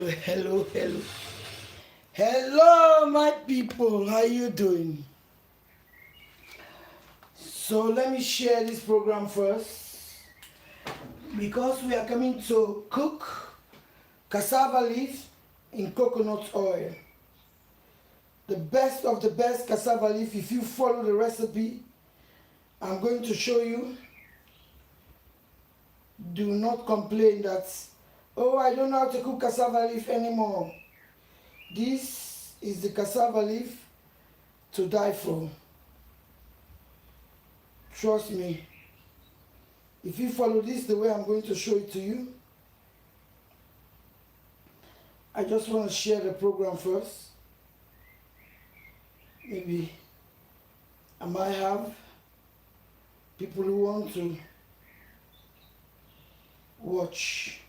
Hello, hello. Hello, my people. How you doing? So let me share this program first because we are coming to cook cassava leaf in coconut oil. The best of the best cassava leaf. If you follow the recipe I'm going to show you, do not complain that, oh, I don't know how to cook cassava leaf anymore. This is the cassava leaf to die for. Trust me. If you follow this the way I'm going to show it to you, I just want to share the program first. Maybe I might have people who want to watch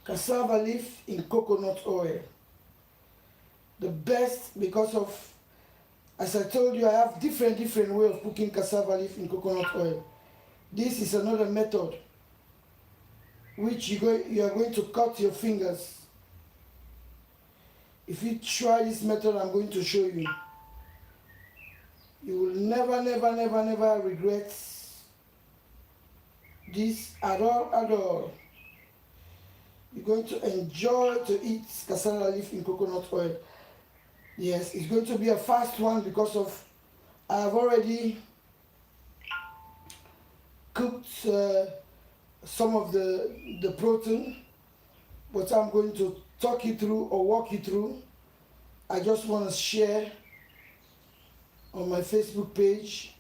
cassava leaf in coconut oil. The best, because of, as I told you, I have different way of cooking cassava leaf in coconut oil. This is another method which you are going to cut your fingers. If you try this method I'm going to show you, you will never regret this at all. You're going to enjoy to eat cassava leaf in coconut oil. Yes, it's going to be a fast one because of I have already cooked some of the protein, but I'm going to talk you through or walk you through. I just want to share on my Facebook page.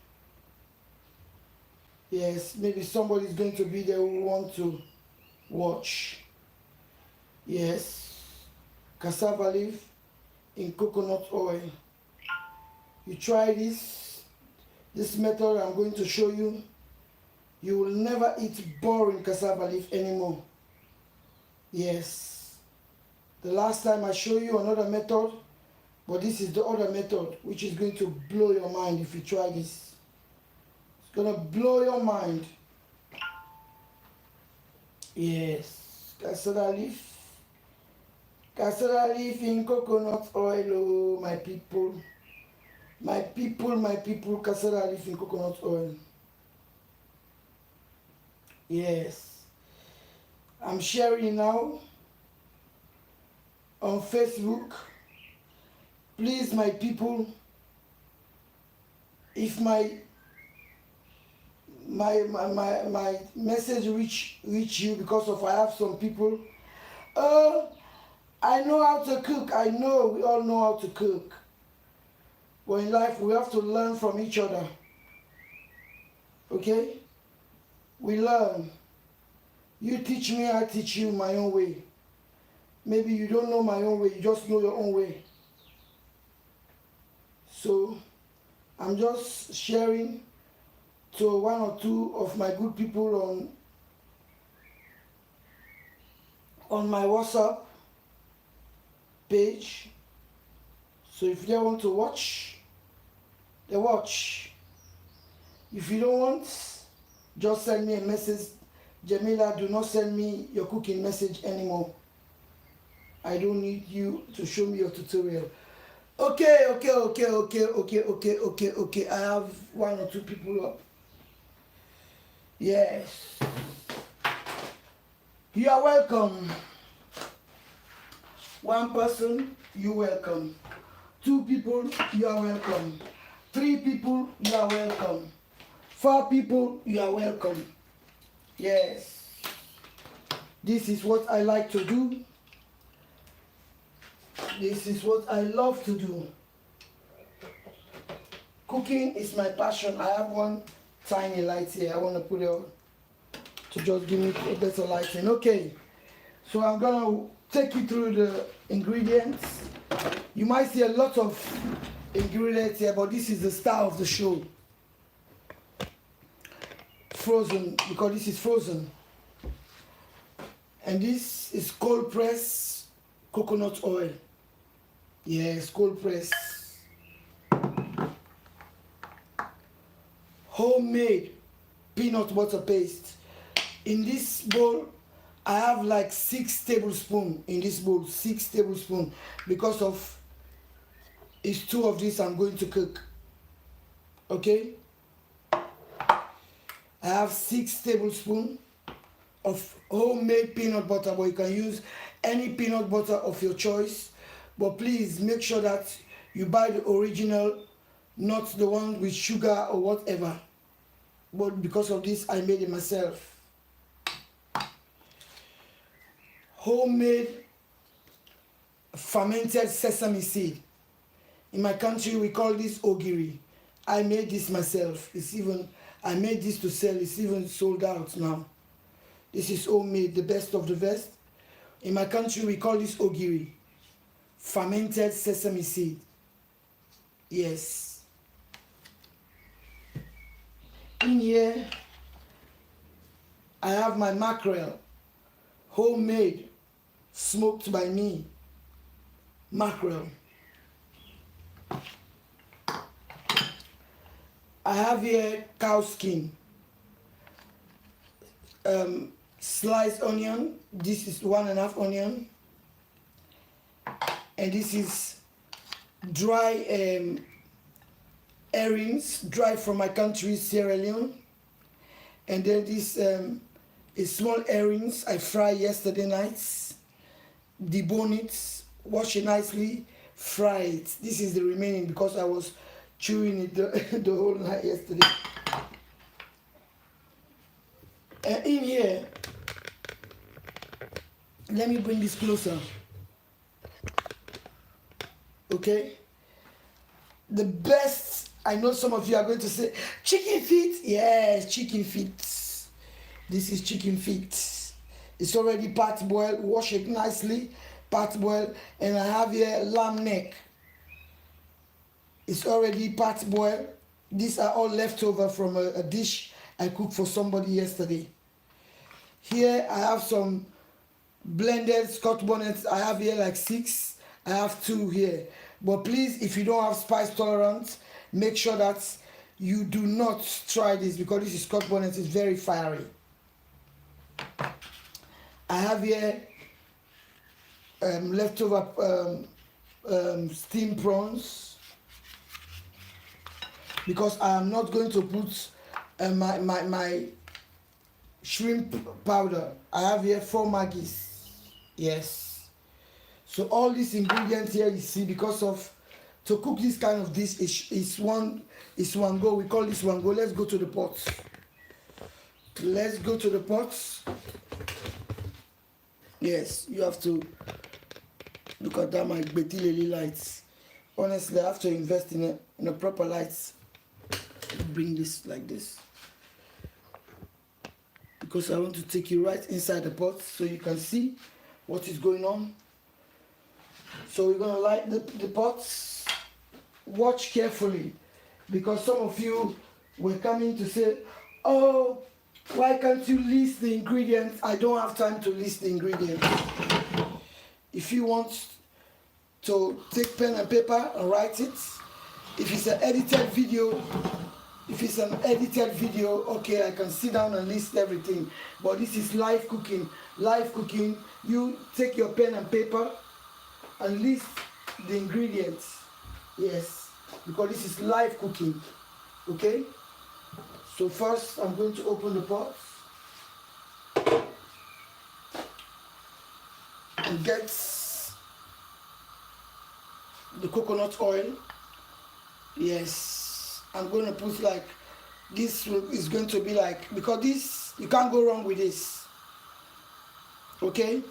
Yes, maybe somebody's going to be there who want to watch. Yes, cassava leaf in coconut oil. You try this method I'm going to show you, you will never eat boring cassava leaf anymore. Yes, the last time I show you another method, but this is the other method which is going to blow your mind. If you try this, it's gonna blow your mind. Yes, cassava leaf in coconut oil. Oh, my people, cassava leaf in coconut oil. Yes, I'm sharing now on Facebook. Please, my people, if my message reach you, because of I have some people, I know how to cook. I know we all know how to cook, but in life we have to learn from each other. Okay, we learn. You teach me, I teach you my own way. Maybe you don't know my own way, you just know your own way. So I'm just sharing to one or two of my good people on my WhatsApp page. So if they want to watch, they watch. If you don't want, just send me a message. Jamila, do not send me your cooking message anymore. I don't need you to show me your tutorial. Okay. I have one or two people up. Yes. You are welcome. One person, you welcome. Two people, you are welcome. Three people, you are welcome. Four people, you are welcome. Yes. This is what I like to do. This is what I love to do. Cooking is my passion. I have one tiny light here. I want to put it on to just give me a better lighting. Okay. So I'm going to take you through the ingredients. You might see a lot of ingredients here, but this is the star of the show. Frozen, because this is frozen. And this is cold press coconut oil. Yes, cold press. Homemade peanut butter paste. In this bowl, I have like 6 tablespoons in this bowl, 6 tablespoons, because of it's 2 of this I'm going to cook. Okay, I have 6 tablespoons of homemade peanut butter, but you can use any peanut butter of your choice. But please make sure that you buy the original, not the one with sugar or whatever. But because of this, I made it myself. Homemade fermented sesame seed. In my country, we call this ogiri. I made this myself. I made this to sell. It's even sold out now. This is homemade, the best of the best. In my country, we call this ogiri. Fermented sesame seed. Yes. In here, I have my mackerel. Homemade, smoked by me. Mackerel. I have here cow skin. Sliced onion. This is 1.5 onion. And this is dry herrings, dry from my country, Sierra Leone. And then this is small herrings I fried yesterday night. Debone it, wash it nicely, fry it. This is the remaining because I was chewing it the whole night yesterday. And in here, let me bring this closer. Okay? The best, I know some of you are going to say, chicken feet? Yes, chicken feet. This is chicken feet. It's already part boiled, wash it nicely, part boiled, and I have here lamb neck. It's already part boiled. These are all leftover from a dish I cooked for somebody yesterday. Here I have some blended Scotch bonnets. I have here like 6. I have 2 here. But please, if you don't have spice tolerance, make sure that you do not try this because this is Scotch bonnet. It's very fiery. I have here leftover steamed prawns because I am not going to put my shrimp powder. I have here 4 Maggies. Yes. So all these ingredients here you see, because of to cook this kind of dish is one go. We call this one go. Let's go to the pot. Let's go to the pot. Yes, you have to look at that, my Betty Lily lights. Honestly, I have to invest in a proper lights. Bring this like this because I want to take you right inside the pot so you can see what is going on. So we're gonna light the pots. Watch carefully because some of you were coming to say, oh, why can't you list the ingredients? I don't have time to list the ingredients. If you want to take pen and paper and write it, if it's an edited video, okay, I can sit down and list everything. But this is live cooking. Live cooking, you take your pen and paper and list the ingredients. Yes, because this is live cooking. Okay? So first, I'm going to open the pot and get the coconut oil. Yes, I'm going to put like, this is going to be like, because this, you can't go wrong with this. Okay?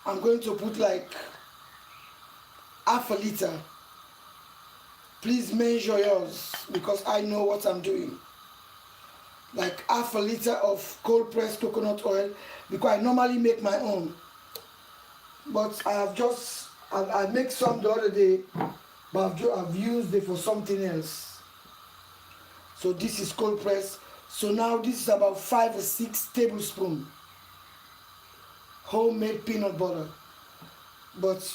I'm going to put like half a liter. Please measure yours because I know what I'm doing. Like half a liter of cold pressed coconut oil because I normally make my own. But I make some the other day, but I've used it for something else. So this is cold pressed. So now this is about 5 or 6 tablespoons homemade peanut butter. But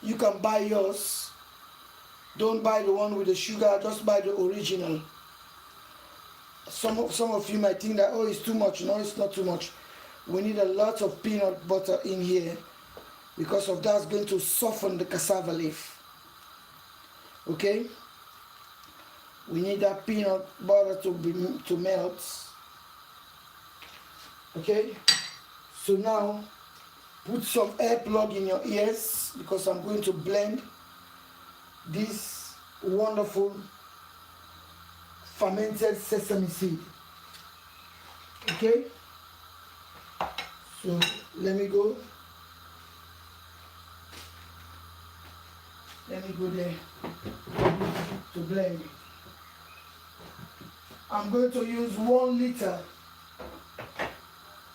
you can buy yours. Don't buy the one with the sugar, just buy the original. Some of you might think that, oh, it's too much. No, it's not too much. We need a lot of peanut butter in here because of that's going to soften the cassava leaf. Okay, we need that peanut butter to melt. Okay, so now put some air plug in your ears because I'm going to blend this wonderful fermented sesame seed. Okay, so let me go there to blend. I'm going to use 1 liter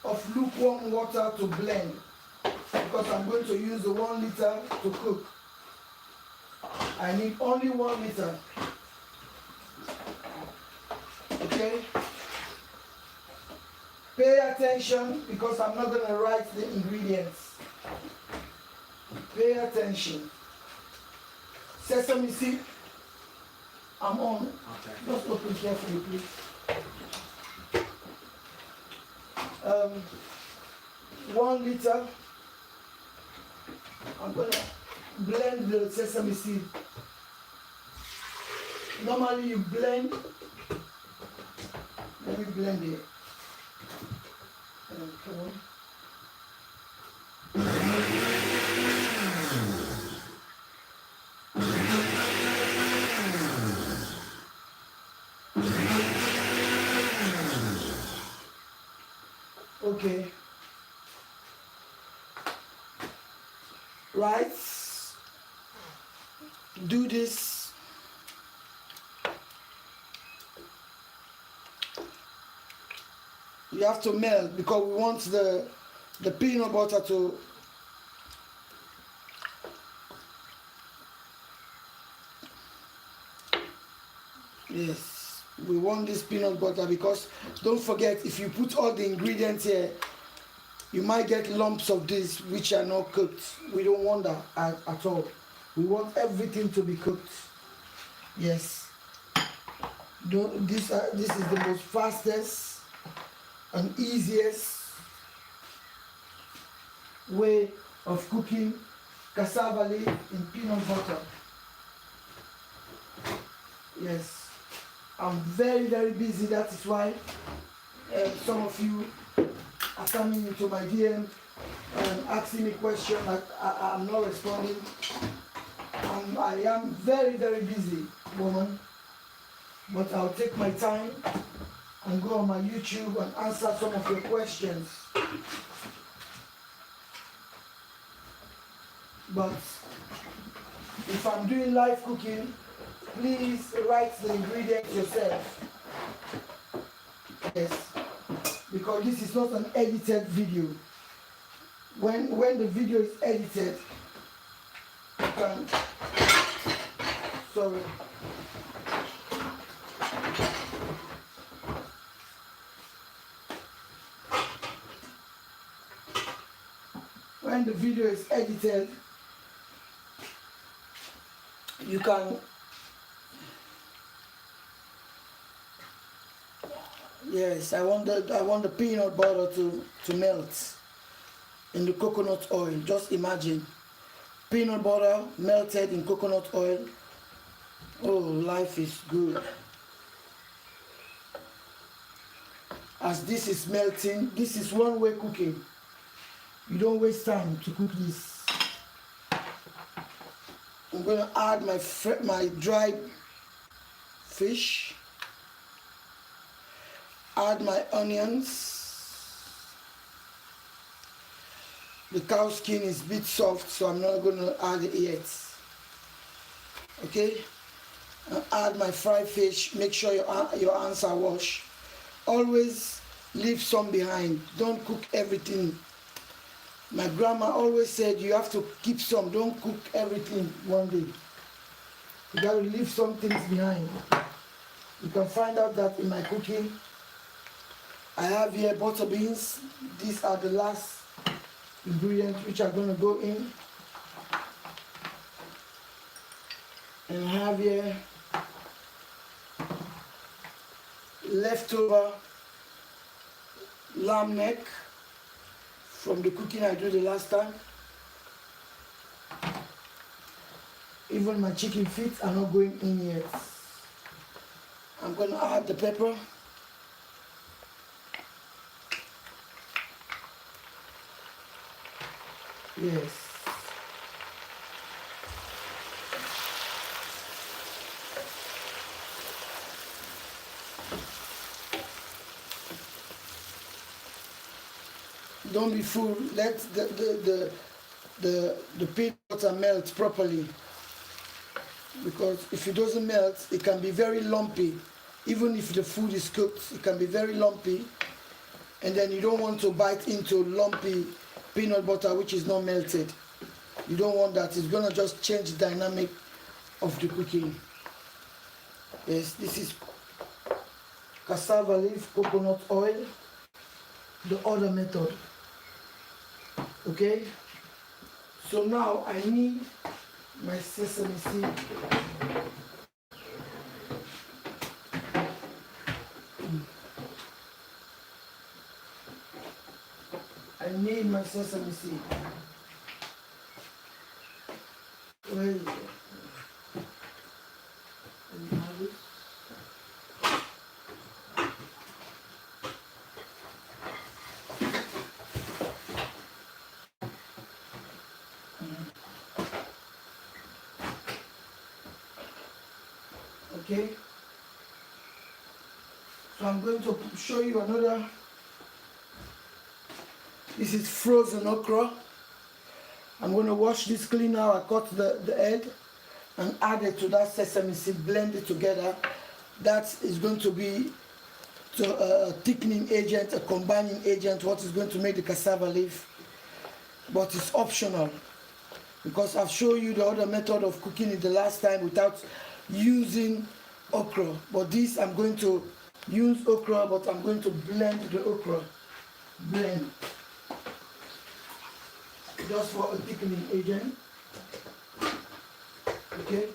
of lukewarm water to blend because I'm going to use the 1 liter to cook. I need only 1 liter. Okay? Pay attention because I'm not going to write the ingredients. Pay attention. Sesame seed, I'm on. Okay. Just open carefully, please. 1 liter. I'm going to blend the sesame seed. Normally you blend. Let me blend it. Come on. Okay. Right. Do this. You have to melt because we want the peanut butter to yes, we want this peanut butter because don't forget, if you put all the ingredients here, you might get lumps of this which are not cooked. We don't want that at all. We want everything to be cooked. Yes. This is the most fastest and easiest way of cooking cassava leaf in peanut butter. Yes. I'm very, very busy. That is why some of you are coming into my DM and asking me questions that I'm not responding. I am very, very busy, woman. But I'll take my time and go on my YouTube and answer some of your questions. But if I'm doing live cooking, please write the ingredients yourself. Yes, because this is not an edited video. When the video is edited, you can, sorry. When the video is edited, you can, yes, I want the peanut butter to melt in the coconut oil. Just imagine peanut butter melted in coconut oil. Oh, life is good. As this is melting, this is one way cooking. You don't waste time to cook this. I'm going to add my dried fish. Add my onions. The cow skin is a bit soft, so I'm not going to add it yet. Okay? And add my fried fish. Make sure your hands are washed. Always leave some behind. Don't cook everything. My grandma always said you have to keep some. Don't cook everything one day. You got to leave some things behind. You can find out that in my cooking. I have here butter beans. These are the last ingredients which are going to go in. And I have here leftover lamb neck from the cooking I did the last time. Even my chicken feet are not going in yet. I'm going to add the pepper. Yes. Don't be fooled. Let the peanut butter melt properly. Because if it doesn't melt, it can be very lumpy. Even if the food is cooked, it can be very lumpy. And then you don't want to bite into lumpy peanut butter which is not melted. You don't want that. It's going to just change the dynamic of the cooking. Yes, this is cassava leaf, coconut oil, the other method. Okay? So now I need my sesame seed. I need my sesame seed. Where is it? And have it. Okay. So I'm going to show you another. This is frozen okra. I'm going to wash this clean now. I cut the head and add it to that sesame seed, blend it together. That is going to be a thickening agent, a combining agent, what is going to make the cassava leaf. But it's optional because I've shown you the other method of cooking it the last time without using okra. But this I'm going to use okra, but I'm going to blend the okra. Blend. Just for a thickening agent. Okay.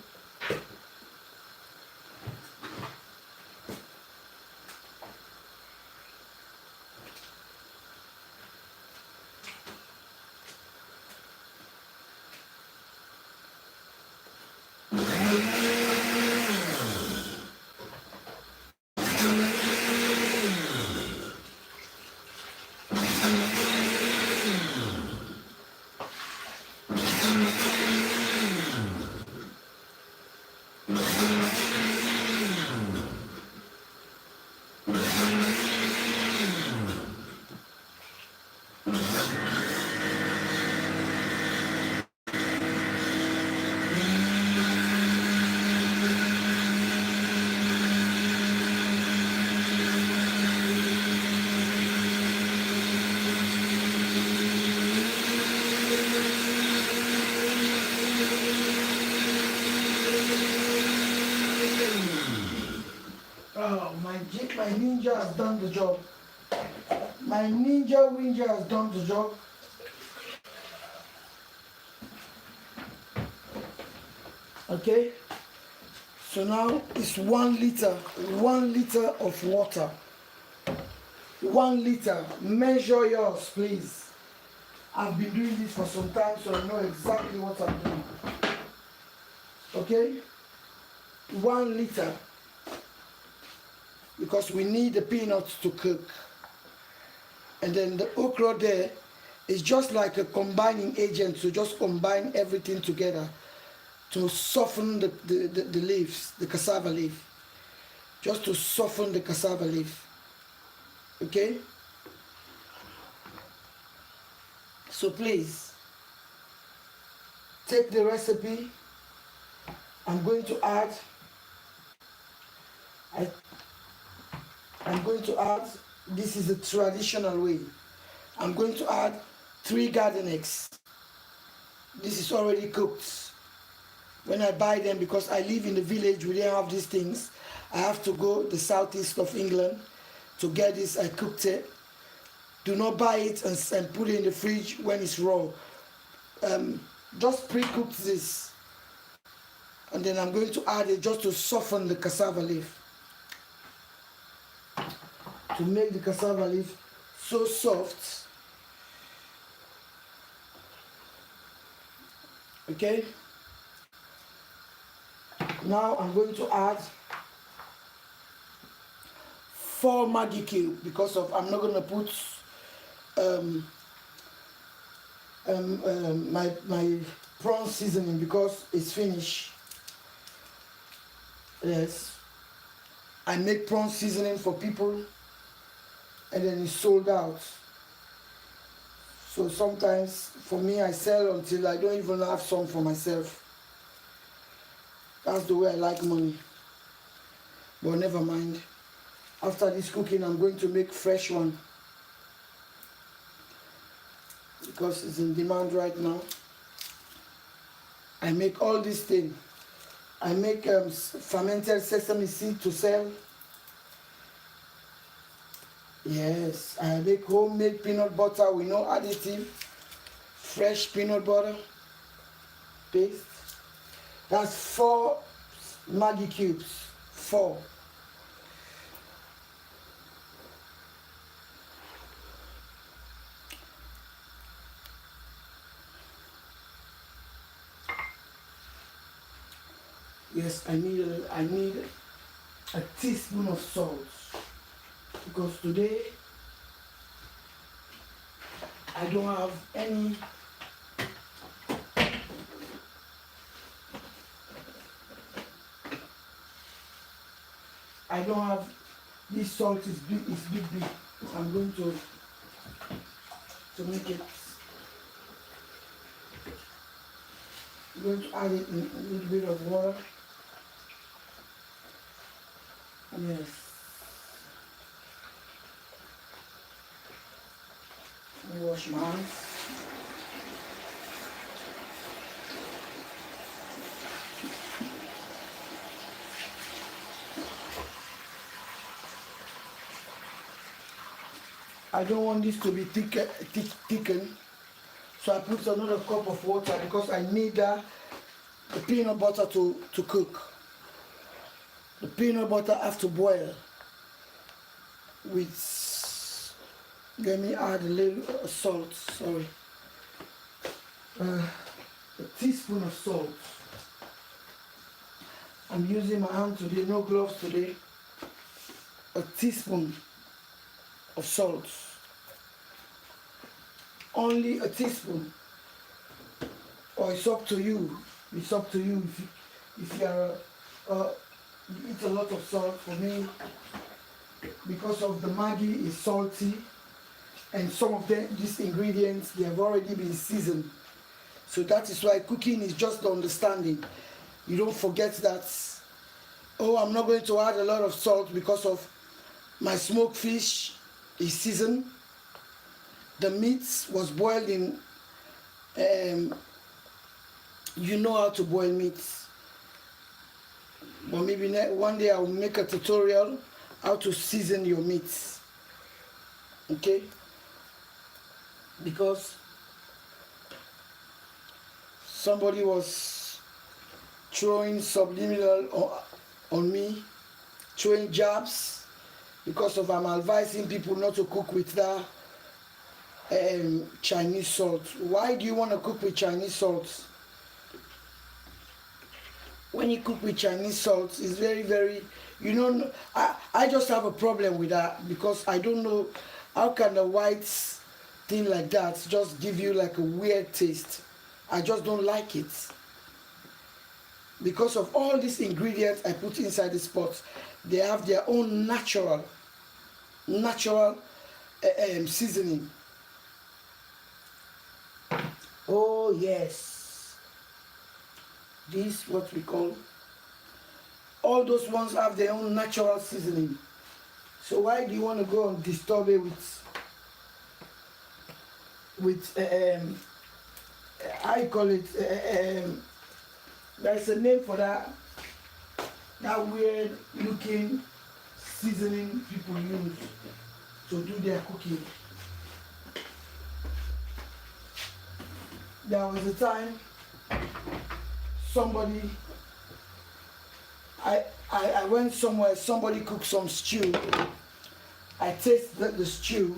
Oh, my ninja has done the job. My ninja has done the job. Okay. So now it's 1 liter of water. 1 liter. Measure yours, please. I've been doing this for some time, so I know exactly what I'm doing. Okay? 1 liter. Because we need the peanuts to cook. And then the okra there is just like a combining agent to just combine everything together to soften the leaves, the cassava leaf. Just to soften the cassava leaf. Okay? So please, take the recipe. I'm going to add this is the traditional way. I'm going to add 3 garden eggs. This is already cooked. When I buy them, because I live in the village, we didn't have these things. I have to go the southeast of England to get this. I cooked it. Do not buy it and put it in the fridge when it's raw. Just pre-cook this. And then I'm going to add it just to soften the cassava leaf. to make the cassava leaf so soft. Okay, now I'm going to add 4 Maggi cube because of I'm not going to put my prawn seasoning because it's finished. Yes, I make prawn seasoning for people and then it's sold out. So sometimes for me I sell until I don't even have some for myself. That's the way I like money. But never mind. After this cooking I'm going to make fresh one because it's in demand right now. I make all these things. I make fermented sesame seed to sell. Yes, I make homemade peanut butter with no additive. Fresh peanut butter paste. That's 4 Maggi cubes. 4. Yes, I need a teaspoon of salt because today I don't have any this salt is big. I'm going to make it. I'm going to add it in a little bit of water. Yes. Let me wash my hands. I don't want this to be thickened, so I put another cup of water because I need the peanut butter to cook. The peanut butter have to boil with, let me add a little salt, sorry. A teaspoon of salt. I'm using my hand today, no gloves today. A teaspoon of salt. Only a teaspoon. Or it's up to you. It's up to you if you are you eat a lot of salt. For me, because of the Maggi is salty, and some of these ingredients they have already been seasoned. So that is why cooking is just the understanding. You don't forget that. Oh, I'm not going to add a lot of salt because of my smoked fish is seasoned. The meat was boiled in. You know how to boil meat. But maybe one day I will make a tutorial how to season your meats. Okay? Because somebody was throwing subliminal on me, throwing jabs, because of I'm advising people not to cook with that Chinese salt. Why do you want to cook with Chinese salt? When you cook with Chinese salt, it's very, very, you know, I just have a problem with that because I don't know how can a white thing like that just give you like a weird taste. I just don't like it. Because of all these ingredients I put inside this pot, they have their own natural seasoning. Oh yes. This what we call, all those ones have their own natural seasoning. So why do you want to go and disturb it with I call it there's a name for that weird looking seasoning people use to do their cooking. There was a time I went somewhere, somebody cooked some stew I tasted the stew.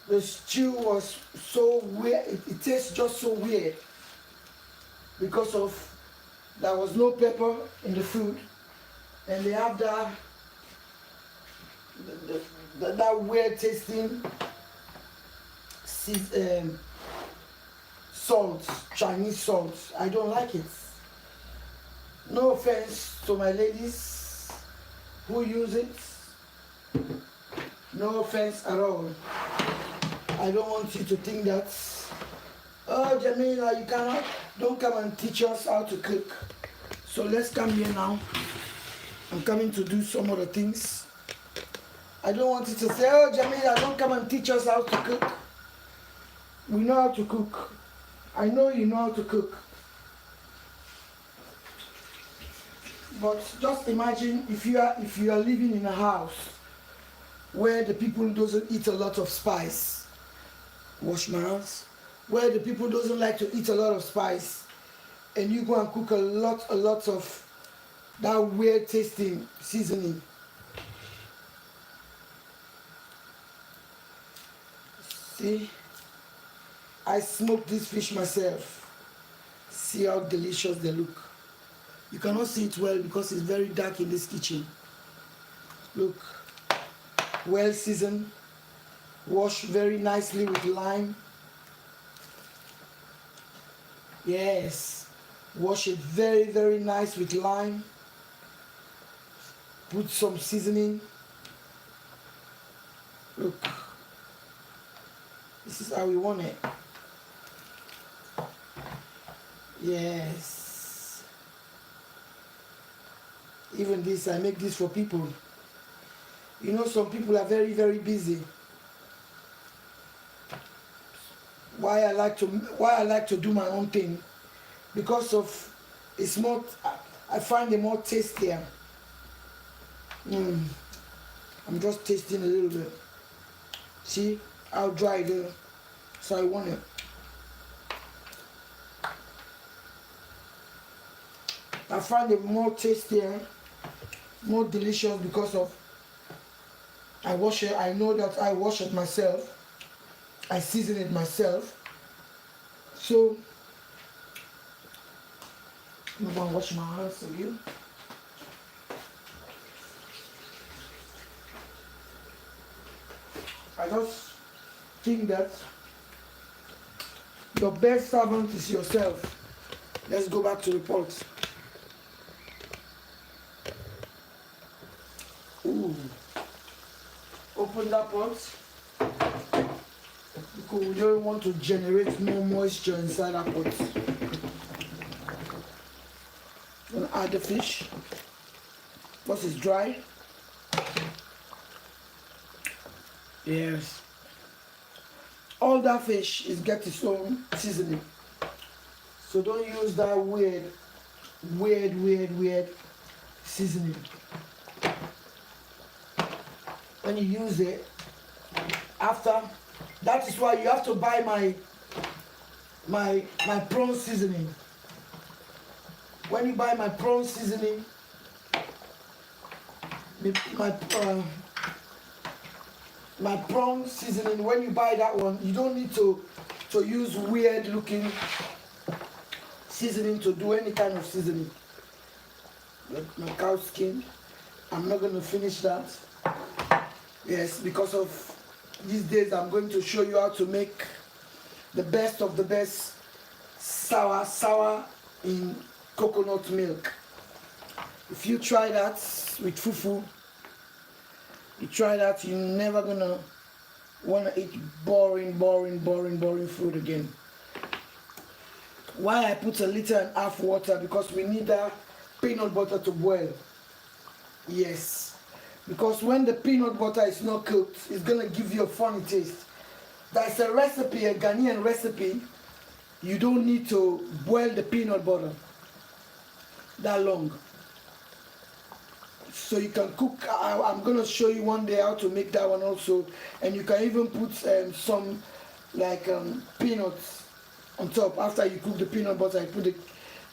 The stew was so weird. It tastes just so weird because of there was no pepper in the food, and they have that weird tasting salt, Chinese salt. I don't like it. No offense to my ladies who use it. No offense at all. I don't want you to think that, oh Jamila, you cannot, don't come and teach us how to cook. So let's come here now. I'm coming to do some other things. I don't want you to say, oh Jamila, don't come and teach us how to cook. We know how to cook. I know you know how to cook. But just imagine if you are living in a house where the people doesn't eat a lot of spice. Wash my hands. Where the people doesn't like to eat a lot of spice, and you go and cook a lot of that weird tasting seasoning. See, I smoked this fish myself. See how delicious they look. You cannot see it well because it's very dark in this kitchen. Look, well seasoned, washed very nicely with lime. Yes, wash it very, very nice with lime. Put some seasoning. Look, this is how we want it. Yes. Even this, I make this for people. You know, some people are very, very busy. Why I like to do my own thing, because of it's more. I find it more tastier. I'm just tasting a little bit. See how dry it is. So I want it. I find it more tastier, more delicious because of I wash it. I know that I wash it myself. I season it myself. So I'm gonna wash my hands for you. I just think that your best servant is yourself. Let's go back to the pot. Ooh. Open that pot. Because we don't want to generate more moisture inside our pot. I'm going to add the fish. Once it's dry. Yes. All that fish is get its own seasoning. So don't use that weird seasoning. When you use it, after, that is why you have to buy my prawn seasoning. When you buy my prawn seasoning, my prawn seasoning, when you buy that one, you don't need to use weird looking seasoning to do any kind of seasoning. Like my cow skin, I'm not going to finish that. Yes, because of these days I'm going to show you how to make the best of the best sour in coconut milk. If you try that with fufu, you try that, you're never gonna wanna eat boring food again. Why I put 1.5 liters water? Because we need that peanut butter to boil. Yes. Because when the peanut butter is not cooked, it's gonna give you a funny taste. That's a recipe, a Ghanaian recipe. You don't need to boil the peanut butter that long. So you can cook. I'm gonna show you one day how to make that one also, and you can even put some like peanuts on top. After you cook the peanut butter,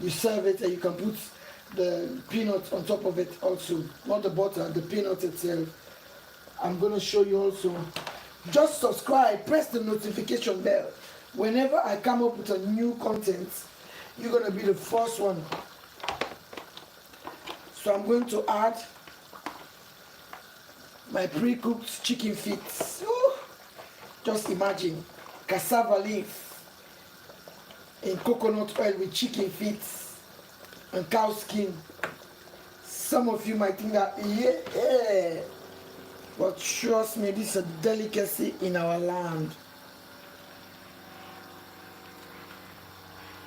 you serve it, and you can put the peanuts on top of it also. Not the butter, the peanut itself. I'm going to show you also. Just subscribe, press the notification bell. Whenever I come up with a new content, you're going to be the first one. So I'm going to add my pre-cooked chicken feet. Ooh, just imagine cassava leaf in coconut oil with chicken feet and cow skin. Some of you might think that, yeah, but trust me, this is a delicacy in our land.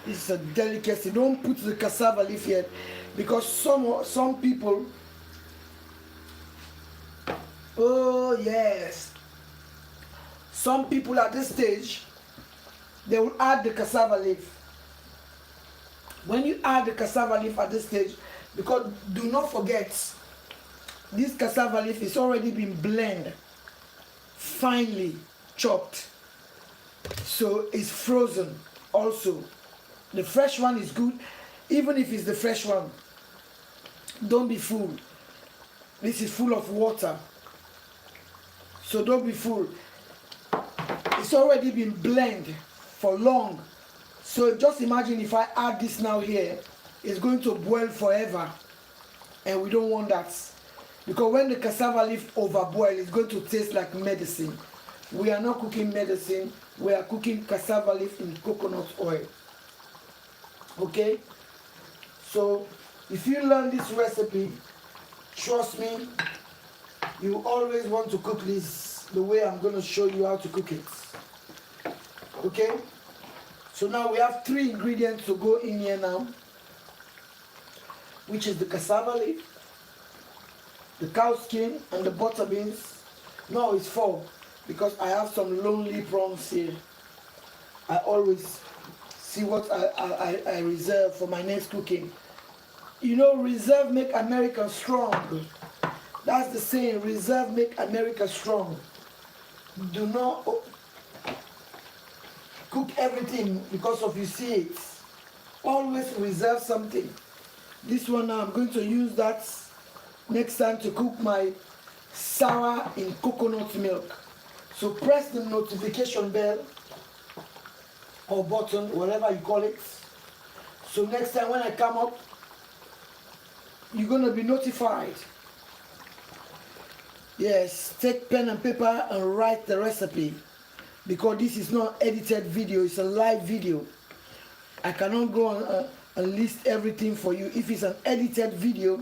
This is a delicacy. Don't put the cassava leaf yet, because some people, oh yes, some people at this stage, they will add the cassava leaf. When you add the cassava leaf at this stage, because do not forget, this cassava leaf is already been blended, finely chopped, so it's frozen also. The fresh one is good, even if it's the fresh one. Don't be fooled. This is full of water, so don't be fooled. It's already been blended for long, so just imagine if I add this now here, it's going to boil forever, and we don't want that, because when the cassava leaf overboil, it's going to taste like medicine. We are not cooking medicine, we are cooking cassava leaf in coconut oil. Okay, so if you learn this recipe, trust me, you always want to cook this the way I'm going to show you how to cook it. Okay, so now we have 3 ingredients to go in here now, which is the cassava leaf, the cow skin, and the butter beans. No, it's 4, because I have some lonely prawns here. I always see what I reserve for my next cooking. You know, reserve make America strong. That's the saying, reserve make America strong. Do not cook everything because of you see it. Always reserve something. This one now, I'm going to use that next time to cook my sour in coconut milk. So press the notification bell or button, whatever you call it. So next time when I come up, you're going to be notified. Yes, take pen and paper and write the recipe, because this is not edited video, it's a live video. I cannot go on and list everything for you. If it's an edited video,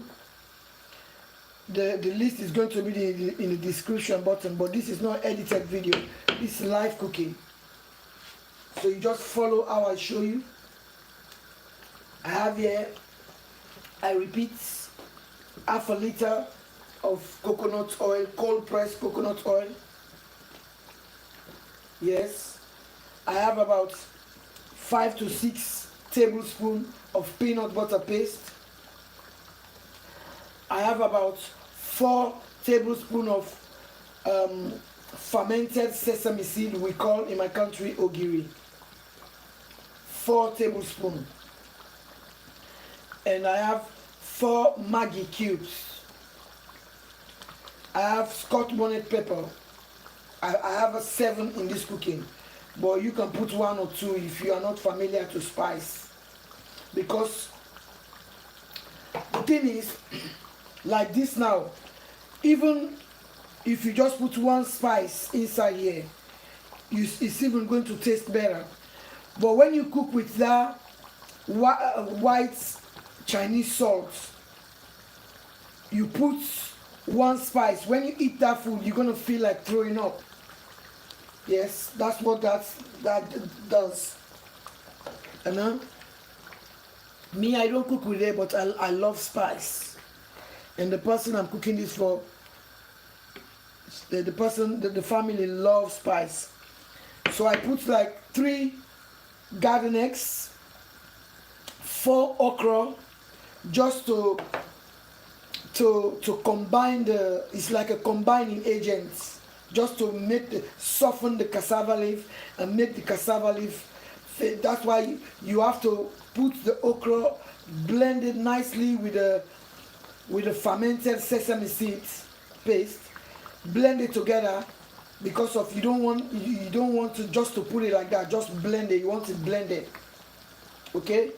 the list is going to be in the description button, but this is not edited video, this is live cooking. So you just follow how I show you. I have here, I repeat, half a liter of coconut oil, cold pressed coconut oil. Yes, I have about 5 to 6 tablespoons of peanut butter paste. I have about 4 tablespoons of fermented sesame seed, we call in my country ogiri. 4 tablespoons. And I have 4 Maggi cubes. I have Scotch bonnet pepper. I have a 7 in this cooking, but you can put 1 or 2 if you are not familiar to spice. Because the thing is, like this now, even if you just put 1 spice inside here, it's even going to taste better. But when you cook with that white Chinese salt, you put 1 spice. When you eat that food, you're gonna feel like throwing up. Yes, that's what that does. And me, I don't cook with it, but I love spice. And the person I'm cooking this for, the family loves spice. So I put like 3 garden eggs, 4 okra, just to combine it's like a combining agent, just to soften the cassava leaf and make the cassava leaf. That's why you have to put the okra, blend it nicely with the fermented sesame seeds paste, blend it together, because of you don't want to just to put it like that, just blend it. You want it blended, okay?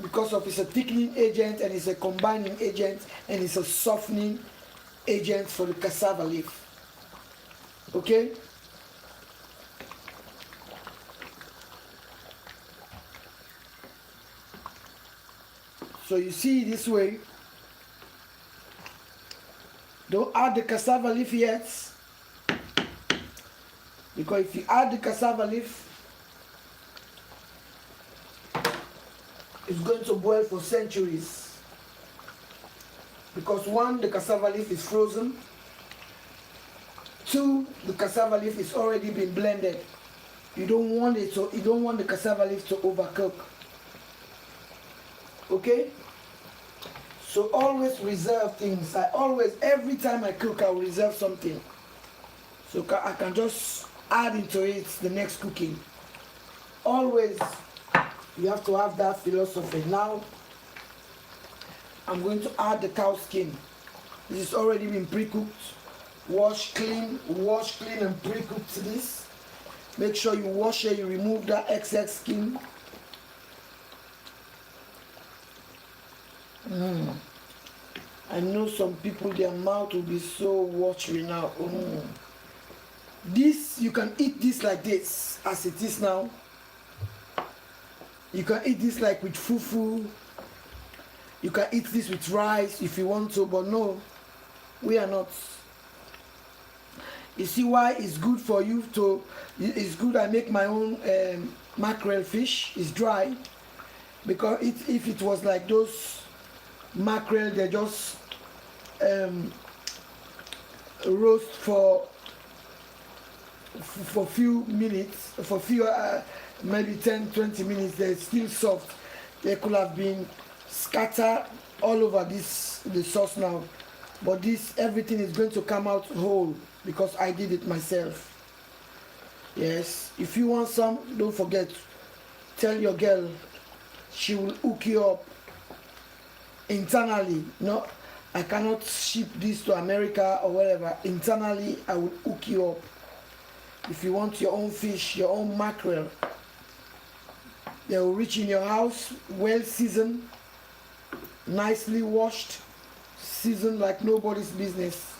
Because of it's a thickening agent, and it's a combining agent, and it's a softening agent for the cassava leaf, okay? So you see this way. Don't add the cassava leaf yet, because if you add the cassava leaf, it's going to boil for centuries. Because one, the cassava leaf is frozen. Two, the cassava leaf is already been blended. You don't want it, so you don't want the cassava leaf to overcook. Okay? So always reserve things. Every time I cook, I will reserve something. So I can just add into it the next cooking. Always, you have to have that philosophy. Now, I'm going to add the cow skin. This has already been pre-cooked. Wash clean and pre-cooked this. Make sure you wash it, you remove that excess skin. I know some people, their mouth will be so watery now. This, you can eat this like this, as it is now. You can eat this like with fufu. You can eat this with rice if you want to, but no, we are not. You see why it's good for you to, it's good I make my own mackerel fish. It's dry, because if it was like those mackerel, they just roast for few minutes, for few maybe 10-20 minutes. They're still soft. They could have been scattered all over the sauce now, but this, everything is going to come out whole because I did it myself. Yes, if you want some, don't forget, tell your girl, she will hook you up internally. No, I cannot ship this to America or wherever. Internally, I will hook you up. If you want your own fish, your own mackerel, they will reach in your house, well seasoned, nicely washed, seasoned like nobody's business.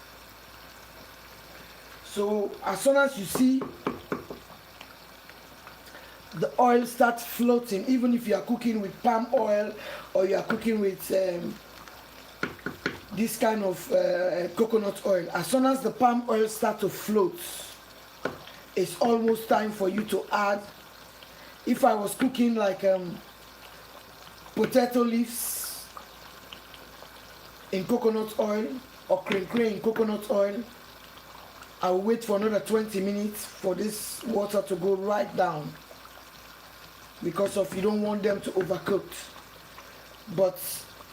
So as soon as you see the oil start floating, even if you are cooking with palm oil or you are cooking with this kind of coconut oil, as soon as the palm oil starts to float, it's almost time for you to add. If I was cooking like potato leaves in coconut oil or crinkle in coconut oil, I will wait for another 20 minutes for this water to go right down, because of you don't want them to overcook. But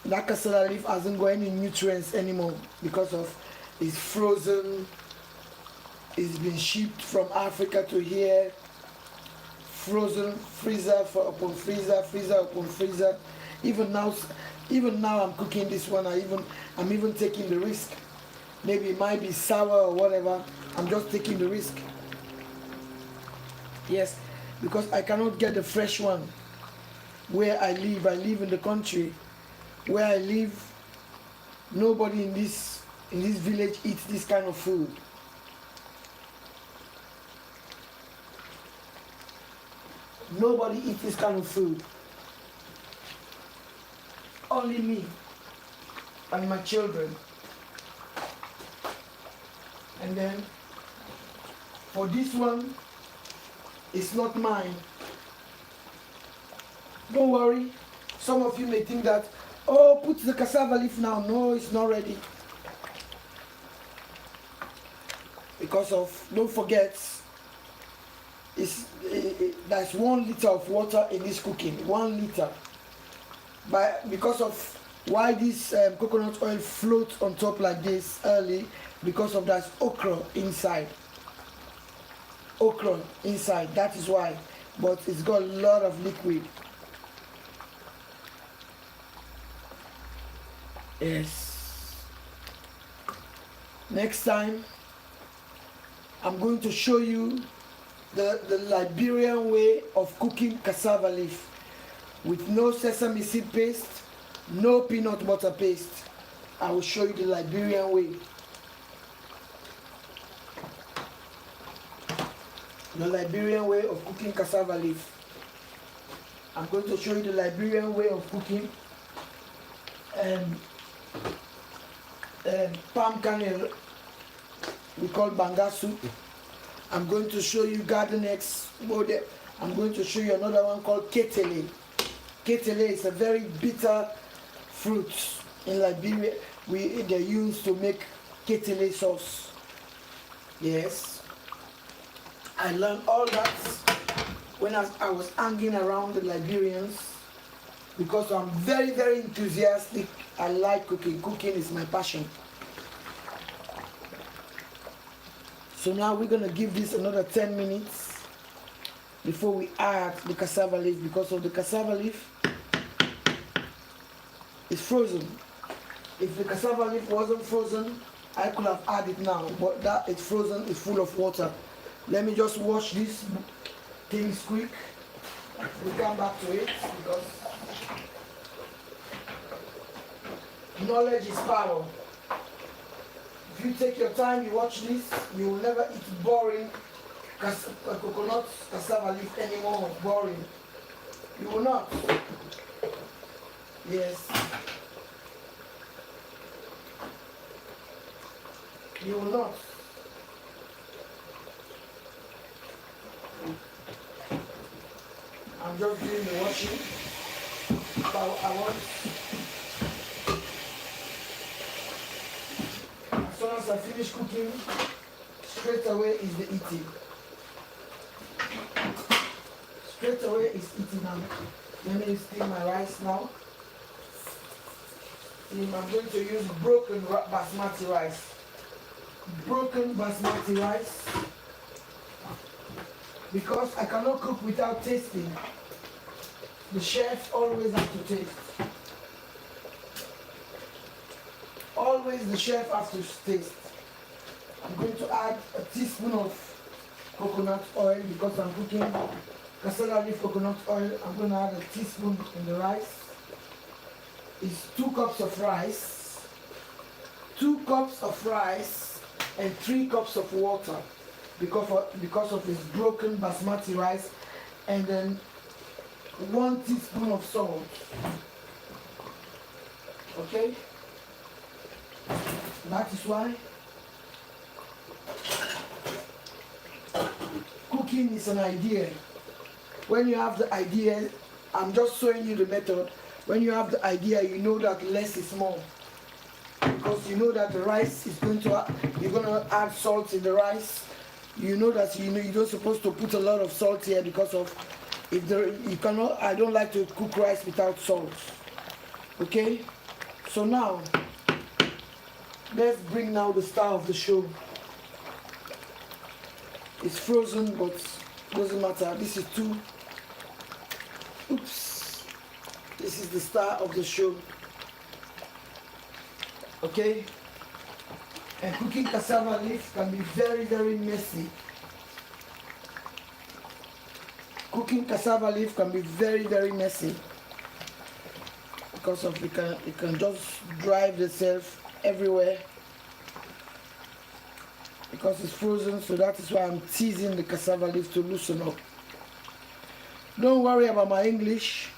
that cassava leaf hasn't got any nutrients anymore because of it's frozen. It's been shipped from Africa to here, frozen, freezer upon freezer, freezer upon freezer. Even now I'm cooking this one. I'm even taking the risk. Maybe it might be sour or whatever. I'm just taking the risk. Yes, because I cannot get the fresh one where I live. I live in the country. Where I live, nobody in this village eats this kind of food. Nobody eats this kind of food. Only me and my children. And then for this one, it's not mine. Don't worry. Some of you may think that, oh, put the cassava leaf now. No, it's not ready. Because of, don't forget, there's 1 liter of water in this cooking. 1 liter. Because of why this coconut oil floats on top like this early, because of that okra inside. Okra inside, that is why. But it's got a lot of liquid. Yes. Next time, I'm going to show you the Liberian way of cooking cassava leaf with no sesame seed paste, no peanut butter paste. I will show you the Liberian way. The Liberian way of cooking cassava leaf. I'm going to show you the Liberian way of cooking palm kernel, we call banga soup. I'm going to show you garden eggs. I'm going to show you another one called ketele. Ketele is a very bitter fruit in Liberia. They use to make ketele sauce. Yes. I learned all that when I was hanging around the Liberians, because I'm very, very enthusiastic. I like cooking. Cooking is my passion. So now we're going to give this another 10 minutes before we add the cassava leaf, because of the cassava leaf is frozen. If the cassava leaf wasn't frozen, I could have added it now, but that it's frozen, it's full of water. Let me just wash these things quick. We'll come back to it, because knowledge is power. If you take your time, you watch this, you will never eat boring coconut cassava leaf anymore. Boring. You will not. Yes. You will not. I'm just doing the washing. I want. As soon as I finish cooking, straight away is the eating. Straight away is eating now. Let me steam my rice now. I'm going to use broken basmati rice. Broken basmati rice. Because I cannot cook without tasting. The chef always has to taste. Always the chef has to taste. I'm going to add a teaspoon of coconut oil because I'm cooking cassava leaf coconut oil. I'm going to add a teaspoon in the rice. It's 2 cups of rice. 2 cups of rice and 3 cups of water because of this broken basmati rice, and then 1 teaspoon of salt. Okay? That is why cooking is an idea. When you have the idea, I'm just showing you the method. When you have the idea, you know that less is more. Because you know that the rice is you're going to add salt in the rice. You know that you're not supposed to put a lot of salt here because of I don't like to cook rice without salt. Okay? So now, let's bring now the star of the show. It's frozen, but doesn't matter. This is This is the star of the show. Okay? And cooking cassava leaf can be very, very messy. Cooking cassava leaf can be very, very messy. Because of it can just drive itself everywhere. Because it's frozen, so that is why I'm teasing the cassava leaf to loosen up. Don't worry about my English.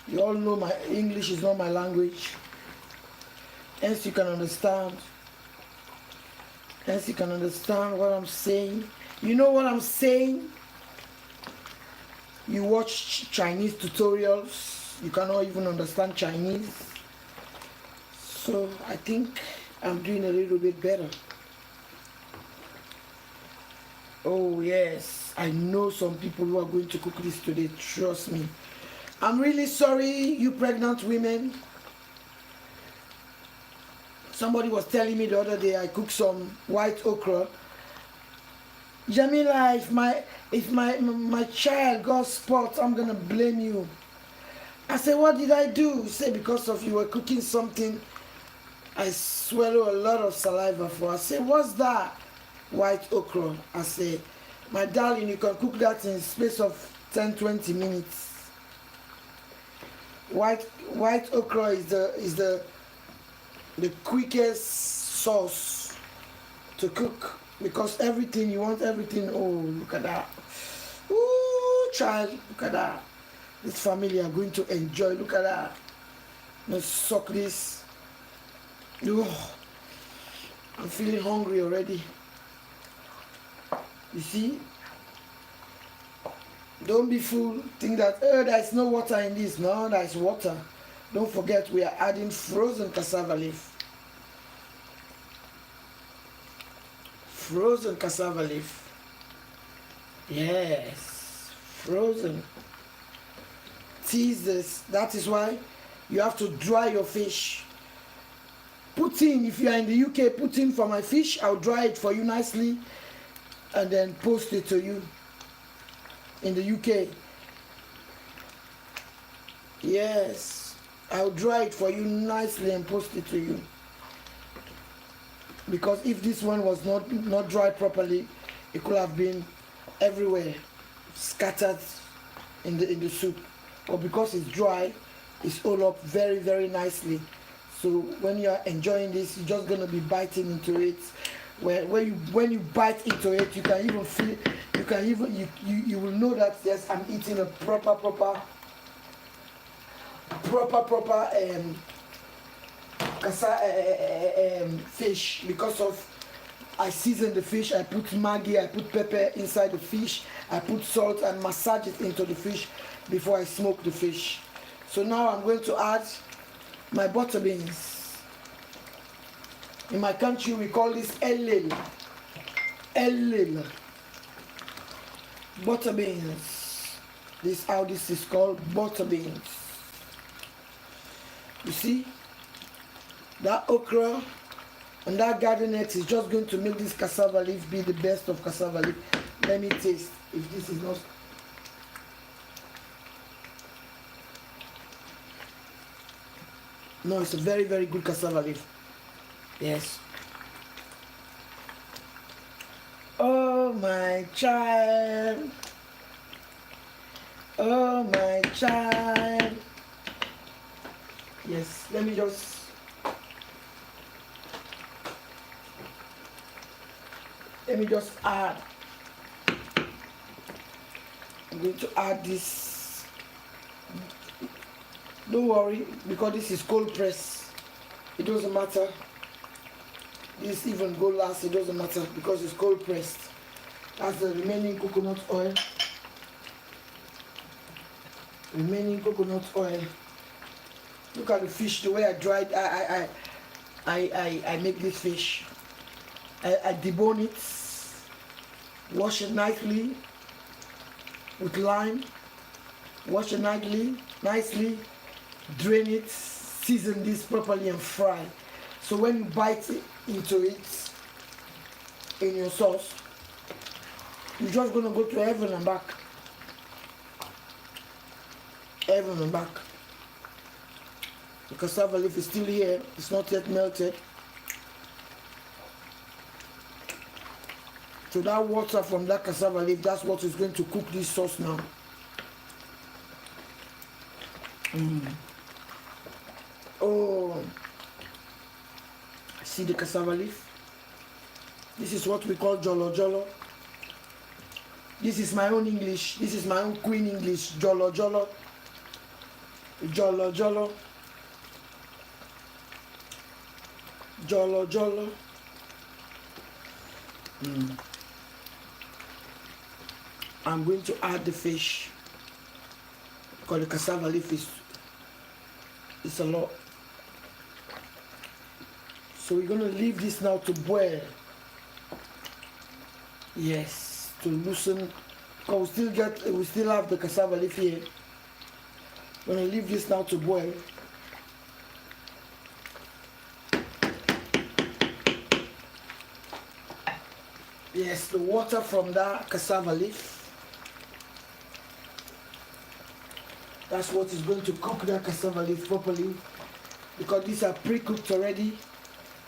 You all know my English is not my language. Hence you can understand. Hence you can understand what I'm saying. You know what I'm saying? You watch Chinese tutorials, you cannot even understand Chinese. So I think I'm doing a little bit better. Oh yes, I know some people who are going to cook this today, trust me. I'm really sorry, you pregnant women. Somebody was telling me the other day I cooked some white okra. Jamila, if my child got spots, I'm gonna blame you. I said, what did I do? He said, because of you were cooking something I swallow a lot of saliva for. I say, what's that? White okra. I say, my darling, you can cook that in space of 10-20 minutes. White okra is the quickest sauce to cook, because everything you want everything. Oh, look at that. Ooh, child, look at that. This family are going to enjoy. Look at that. Let's suck this. Oh, I'm feeling hungry already. You see? Don't be fooled. Think that, oh, there's no water in this. No, there's water. Don't forget, we are adding frozen cassava leaf. Frozen cassava leaf. Yes. Frozen. Tease this. That is why you have to dry your fish. Put in, if you are in the UK, put in for my fish. I'll dry it for you nicely and then post it to you in the UK. Yes, I'll dry it for you nicely and post it to you. Because if this one was not dried properly, it could have been everywhere, scattered in the soup. But because it's dry, it's all up very, very nicely. So when you are enjoying this, you're just gonna be biting into it. When you bite into it, you can even feel, you will know that yes, I'm eating a proper fish, because of I season the fish. I put Maggi, I put pepper inside the fish, I put salt and massage it into the fish before I smoke the fish. So now I'm going to add my butter beans. In my country we call this elil. Butter beans. This is how this is called, butter beans. You see, that okra and that garden eggs is just going to make this cassava leaf be the best of cassava leaf. Let me taste if this is not. No, it's a very, very good cassava leaf. Yes. Oh my child. Oh my child. Yes, let me just add. I'm going to add this. Don't worry, because this is cold press. It doesn't matter. This even go last, it doesn't matter because it's cold pressed. That's the remaining coconut oil. Look at the fish, the way I dried. I make this fish. I debone it, wash it nicely with lime, wash it nicely, drain it, season this properly and fry. So when you bite into it in your sauce, you're just gonna go to heaven and back. Heaven and back. The cassava leaf is still here, it's not yet melted. So that water from that cassava leaf, that's what is going to cook this sauce now. Oh, see the cassava leaf? This is what we call jollo jollo. This is my own English. This is my own Queen English. Jollo jollo. Jollo jollo. Jollo jollo. I'm going to add the fish because the cassava leaf is a lot. So we're going to leave this now to boil. Yes, to loosen, because we still have the cassava leaf here. We're going to leave this now to boil. Yes, the water from that cassava leaf, that's what is going to cook that cassava leaf properly, because these are pre-cooked already.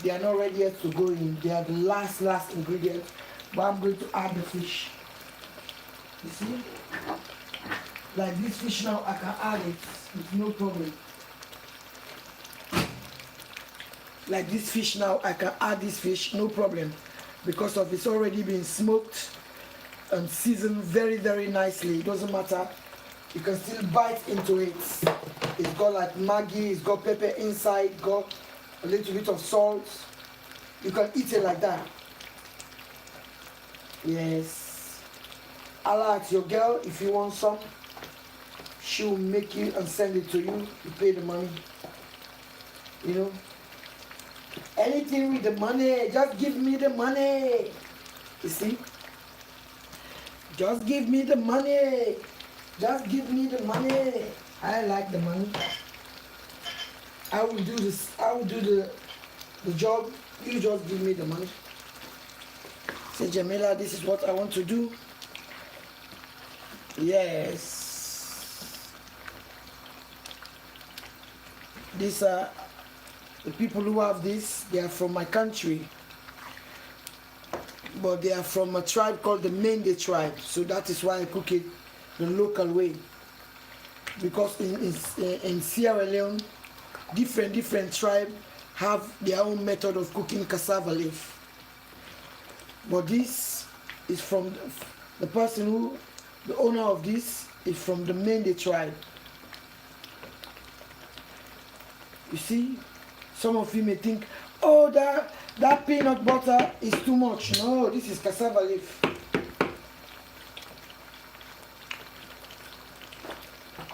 They are not ready yet to go in. They are the last ingredient. But I'm going to add the fish. You see? Like this fish now, I can add it with no problem. Like this fish now, I can add this fish, no problem. Because of it's already been smoked and seasoned very, very nicely. It doesn't matter. You can still bite into it. It's got like Maggi, it's got pepper inside, got a little bit of salt. You can eat it like that. Yes. I'll ask your girl if you want some. She will make you and send it to you. You pay the money. You know? Anything with the money, just give me the money. You see? Just give me the money. Just give me the money. I like the money. I will do this. I will do the job. You just give me the money. Say, Jamila, this is what I want to do. Yes. These are the people who have this. They are from my country. But they are from a tribe called the Mende tribe. So that is why I cook it the local way. Because in Sierra Leone, different tribes have their own method of cooking cassava leaf. But this is from the person who, the owner of this is from the Mende tribe. You see, some of you may think, oh, that peanut butter is too much. No, this is cassava leaf.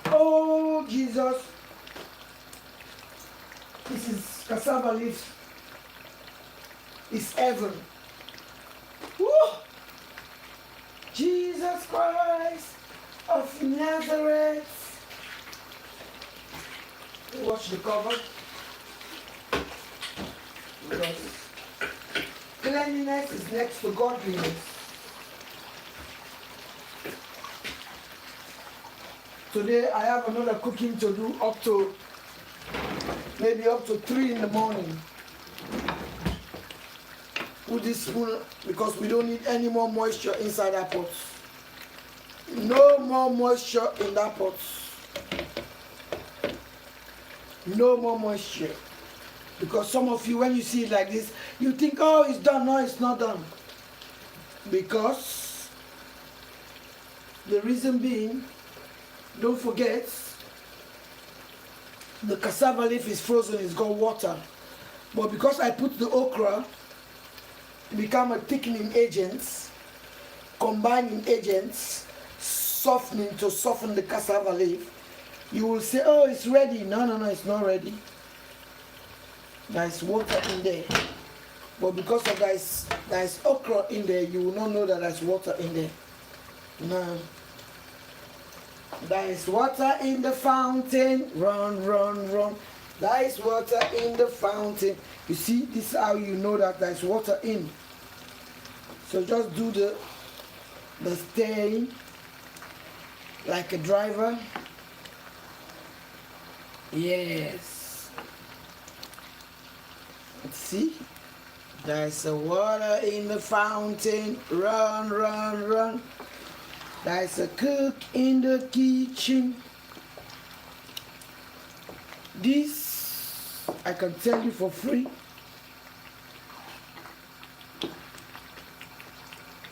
Oh, Jesus. This is cassava leaf. It's heaven. Woo! Jesus Christ of Nazareth. Watch the cover. Because cleanliness is next to godliness. Today I have another cooking to do maybe up to 3 in the morning. With this spoon, because we don't need any more moisture inside that pot. No more moisture in that pot. No more moisture. Because some of you, when you see it like this, you think, oh, it's done. No, it's not done. Because the reason being, don't forget, the cassava leaf is frozen, it's got water. But because I put the okra, it become a thickening agent, combining agents, softening to soften the cassava leaf. You will say, oh, it's ready. No, it's not ready. There's water in there. But because of there's okra in there, you will not know that there's water in there. No. There is water in the fountain. Run, run, run. There is water in the fountain. You see, this is how you know that there's water in. So just do the stirring like a driver. Yes. Let's see. There's a water in the fountain. Run, run, run. There's a cook in the kitchen. This I can tell you for free.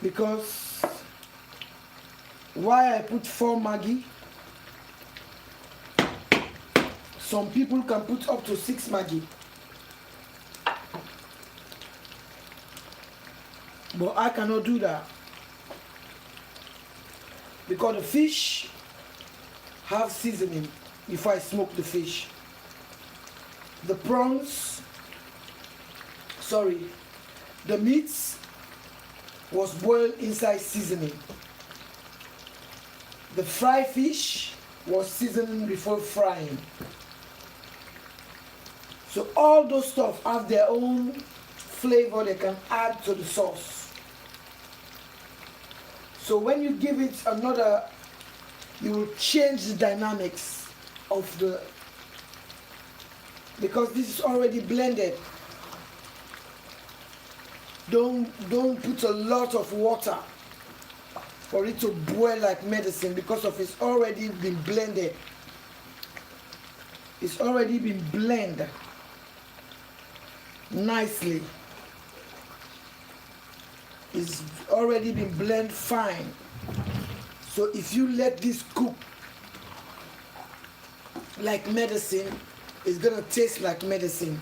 Because why I put 4 Maggi? Some people can put up to 6 Maggi. But I cannot do that. Because the fish have seasoning before I smoke the fish. The prawns, the meats was boiled inside seasoning. The fried fish was seasoned before frying. So all those stuff have their own flavor they can add to the sauce. So when you give it another, you will change the dynamics of because this is already blended. Don't put a lot of water for it to boil like medicine, because of it's already been blended. It's already been blended nicely. It's already been blended fine. So if you let this cook like medicine, it's gonna taste like medicine.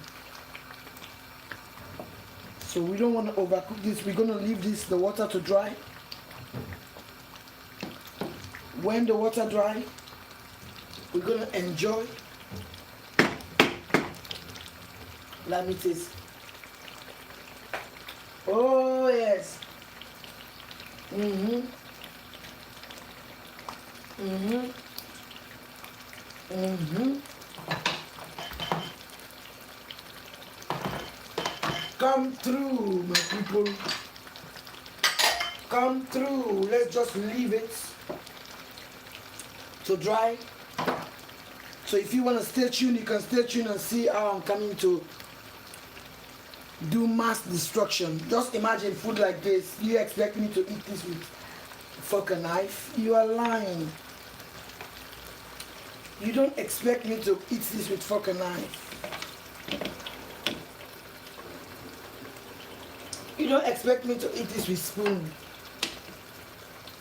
So we don't want to overcook this. We're gonna leave the water to dry. When the water dry, we're gonna enjoy. Let me taste. Oh yes. Come through, my people. Come through. Let's just leave it to dry. So if you want to stay tuned, you can stay tuned and see how I'm coming to do mass destruction. Just imagine food like this. You expect me to eat this with fork and knife? You are lying. You don't expect me to eat this with fork and knife. You don't expect me to eat this with spoon.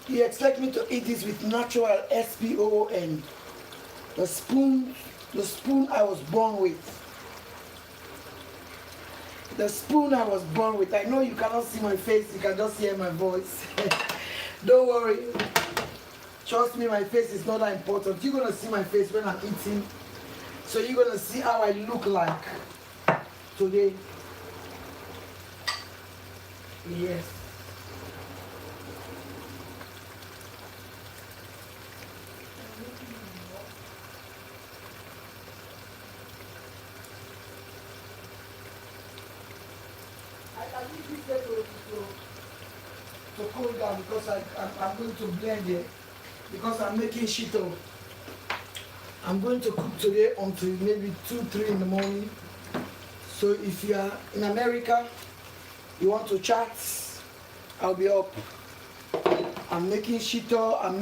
You expect me to eat this with natural spoon. The spoon I was born with. The spoon I was born with. I know you cannot see my face, you can just hear my voice. Don't worry. Trust me, my face is not that important. You're gonna see my face when I'm eating. So you're gonna see how I look like today. Yes. I need this to cool down, because I'm going to blend it, because I'm making shito. I'm going to cook today until maybe 2-3 in the morning. So if you are in America, you want to chat, I'll be up. I'm making shito, I'm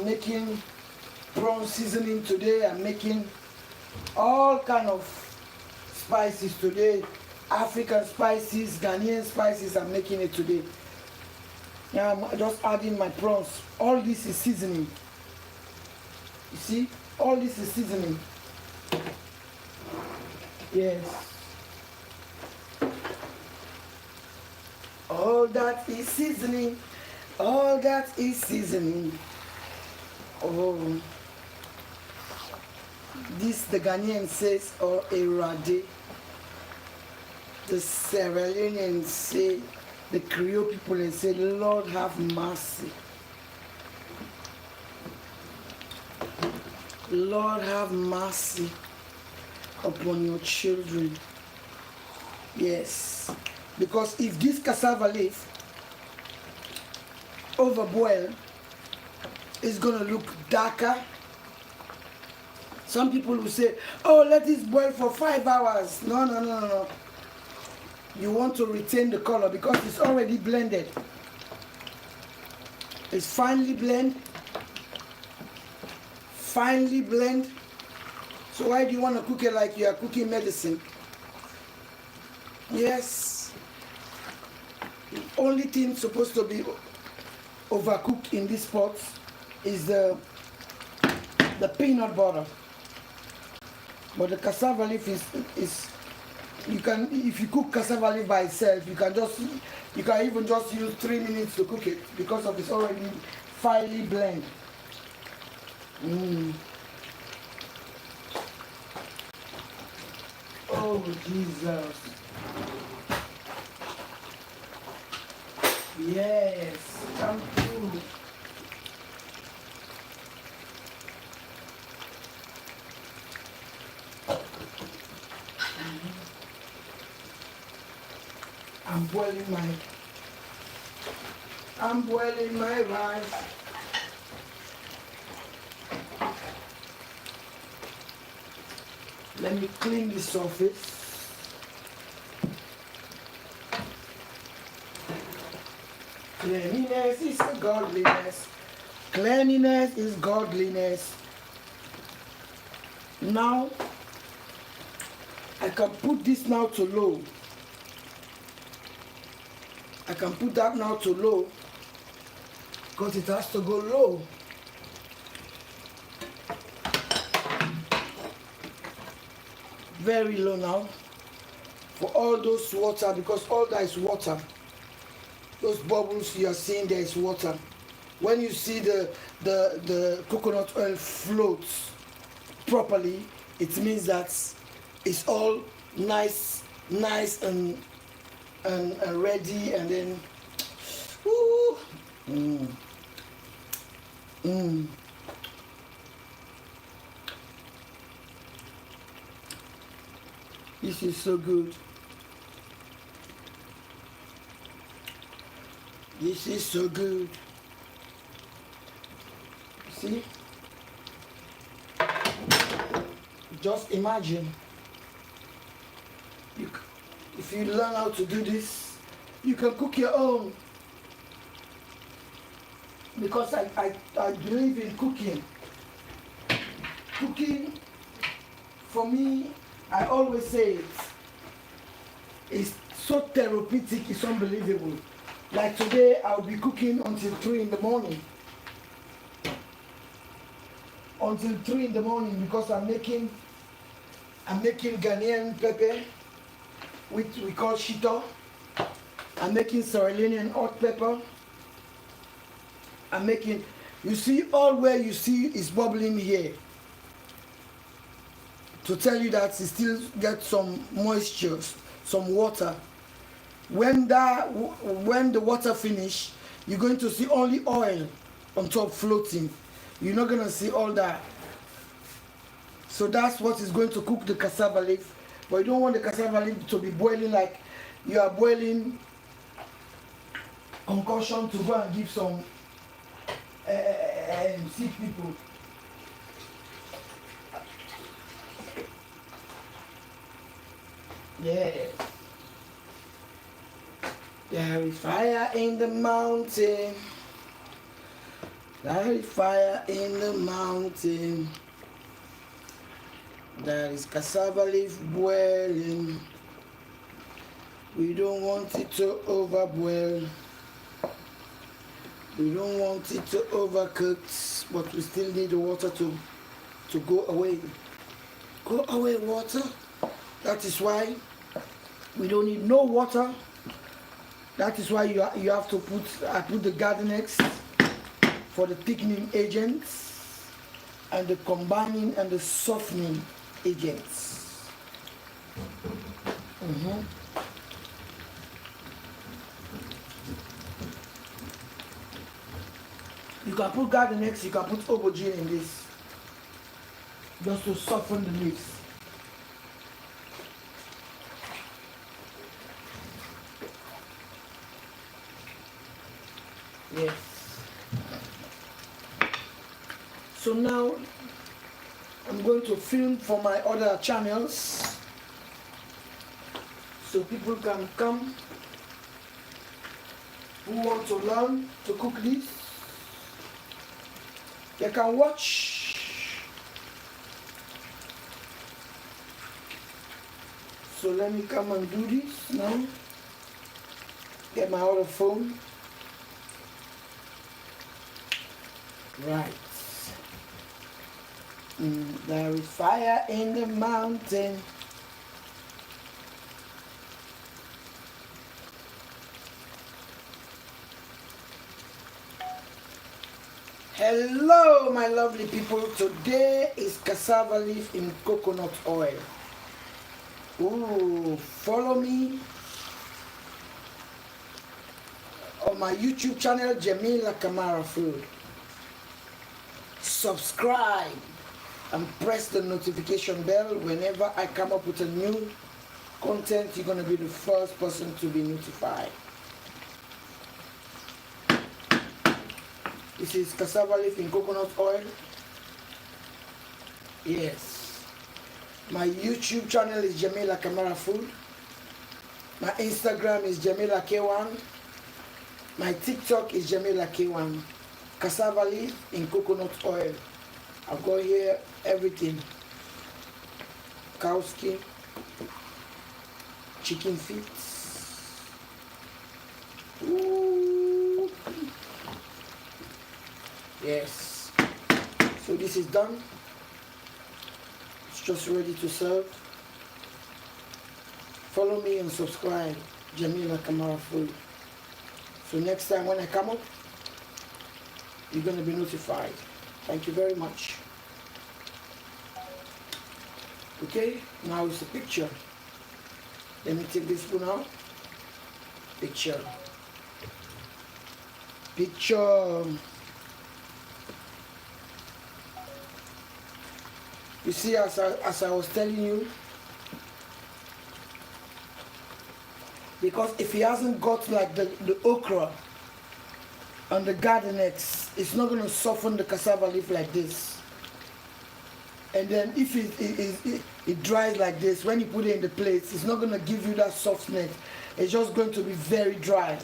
making prawn seasoning today. I'm making all kind of spices today. African spices, Ghanaian spices, I'm making it today. Now I'm just adding my prawns. All this is seasoning. You see? All this is seasoning. Yes. All that is seasoning. All that is seasoning. Oh. This the Ghanaian says, or erade. The Sierra Leoneans say, the Creole people, they say, Lord have mercy. Lord have mercy upon your children. Yes. Because if this cassava leaf overboil, it's going to look darker. Some people will say, oh, let this boil for 5 hours. No. You want to retain the color because it's already blended. It's finely blend. Finely blend. So why do you want to cook it like you are cooking medicine? Yes. The only thing supposed to be overcooked in this pot is the peanut butter. But the cassava leaf is you can, if you cook cassava leaf by itself, you can even just use 3 minutes to cook it because of it's already finely blended. Oh Jesus. Yes, come through. I'm boiling my rice. Let me clean the surface. Cleanliness is godliness. Cleanliness is godliness. Now, I can put this now to low. I can put that now to low because it has to go low. Very low now for all those water, because all that is water. Those bubbles you are seeing, there is water. When you see the coconut oil floats properly, it means that it's all nice and ready, and then ooh, This is so good. This is so good. See? Just imagine. If you learn how to do this, you can cook your own. Because I believe in cooking. Cooking, for me, I always say it's so therapeutic, it's unbelievable. Like today, I'll be cooking until 3 in the morning. Until 3 in the morning, because I'm making Ghanaian pepper, which we call shito. I'm making Sierra Leonean hot pepper. I'm making, you see, all where you see is bubbling here, to tell you that it still gets some moisture, some water. When the water finish, you're going to see only oil on top floating. You're not going to see all that. So that's what is going to cook the cassava leaf. But you don't want the cassava leaf to be boiling like you are boiling concoction to go and give some sick people. Yeah. There is fire in the mountain. There is fire in the mountain. There is cassava leaf boiling. We don't want it to overboil. We don't want it to overcook, but we still need the water to go away. Go away, water. That is why we don't need no water. That is why you have to I put the garden eggs for the thickening agents and the combining and the softening agents. You can put garden eggs, you can put aubergine in this, just to soften the leaves. Yes. So now I'm going to film for my other channels so people can come who want to learn to cook this. They can watch. So let me come and do this now. Get my other phone. Right. There is fire in the mountain. Hello, my lovely people. Today is cassava leaf in coconut oil. Ooh, follow me on my YouTube channel, Jamila Kamara Food. Subscribe and press the notification bell. Whenever I come up with a new content, you're going to be the first person to be notified. This is cassava leaf in coconut oil. Yes. My YouTube channel is Jamila Kamara Food. My Instagram is Jamila K1. My TikTok is Jamila K1. Cassava leaf in coconut oil. I've got here everything. Cow skin, chicken feet. Ooh. Yes. So this is done. It's just ready to serve. Follow me and subscribe. Jamila Kamara Food. So next time when I come up, you're going to be notified. Thank you very much. Okay, now it's a picture. Let me take this spoon out. Picture. Picture. You see, as I was telling you, because if he hasn't got like the okra on the garden eggs, it's not going to soften the cassava leaf like this. And then if it dries like this, when you put it in the plates, it's not going to give you that softness. It's just going to be very dry.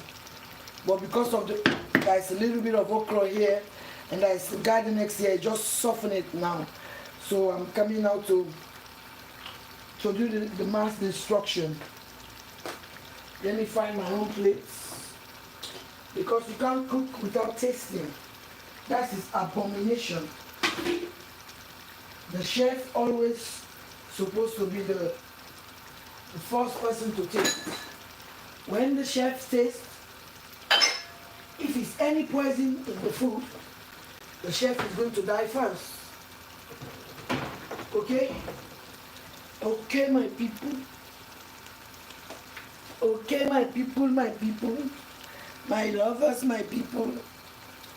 But because of there's a little bit of okra here, and there's garden eggs here, it just soften it now. So I'm coming now to do the mass destruction. Let me find my own plates. Because you can't cook without tasting. That's his abomination. The chef always supposed to be the first person to taste. When the chef tastes, if it's any poison in the food, the chef is going to die first. Okay? Okay, my people. Okay, my people, my people. My lovers, my people.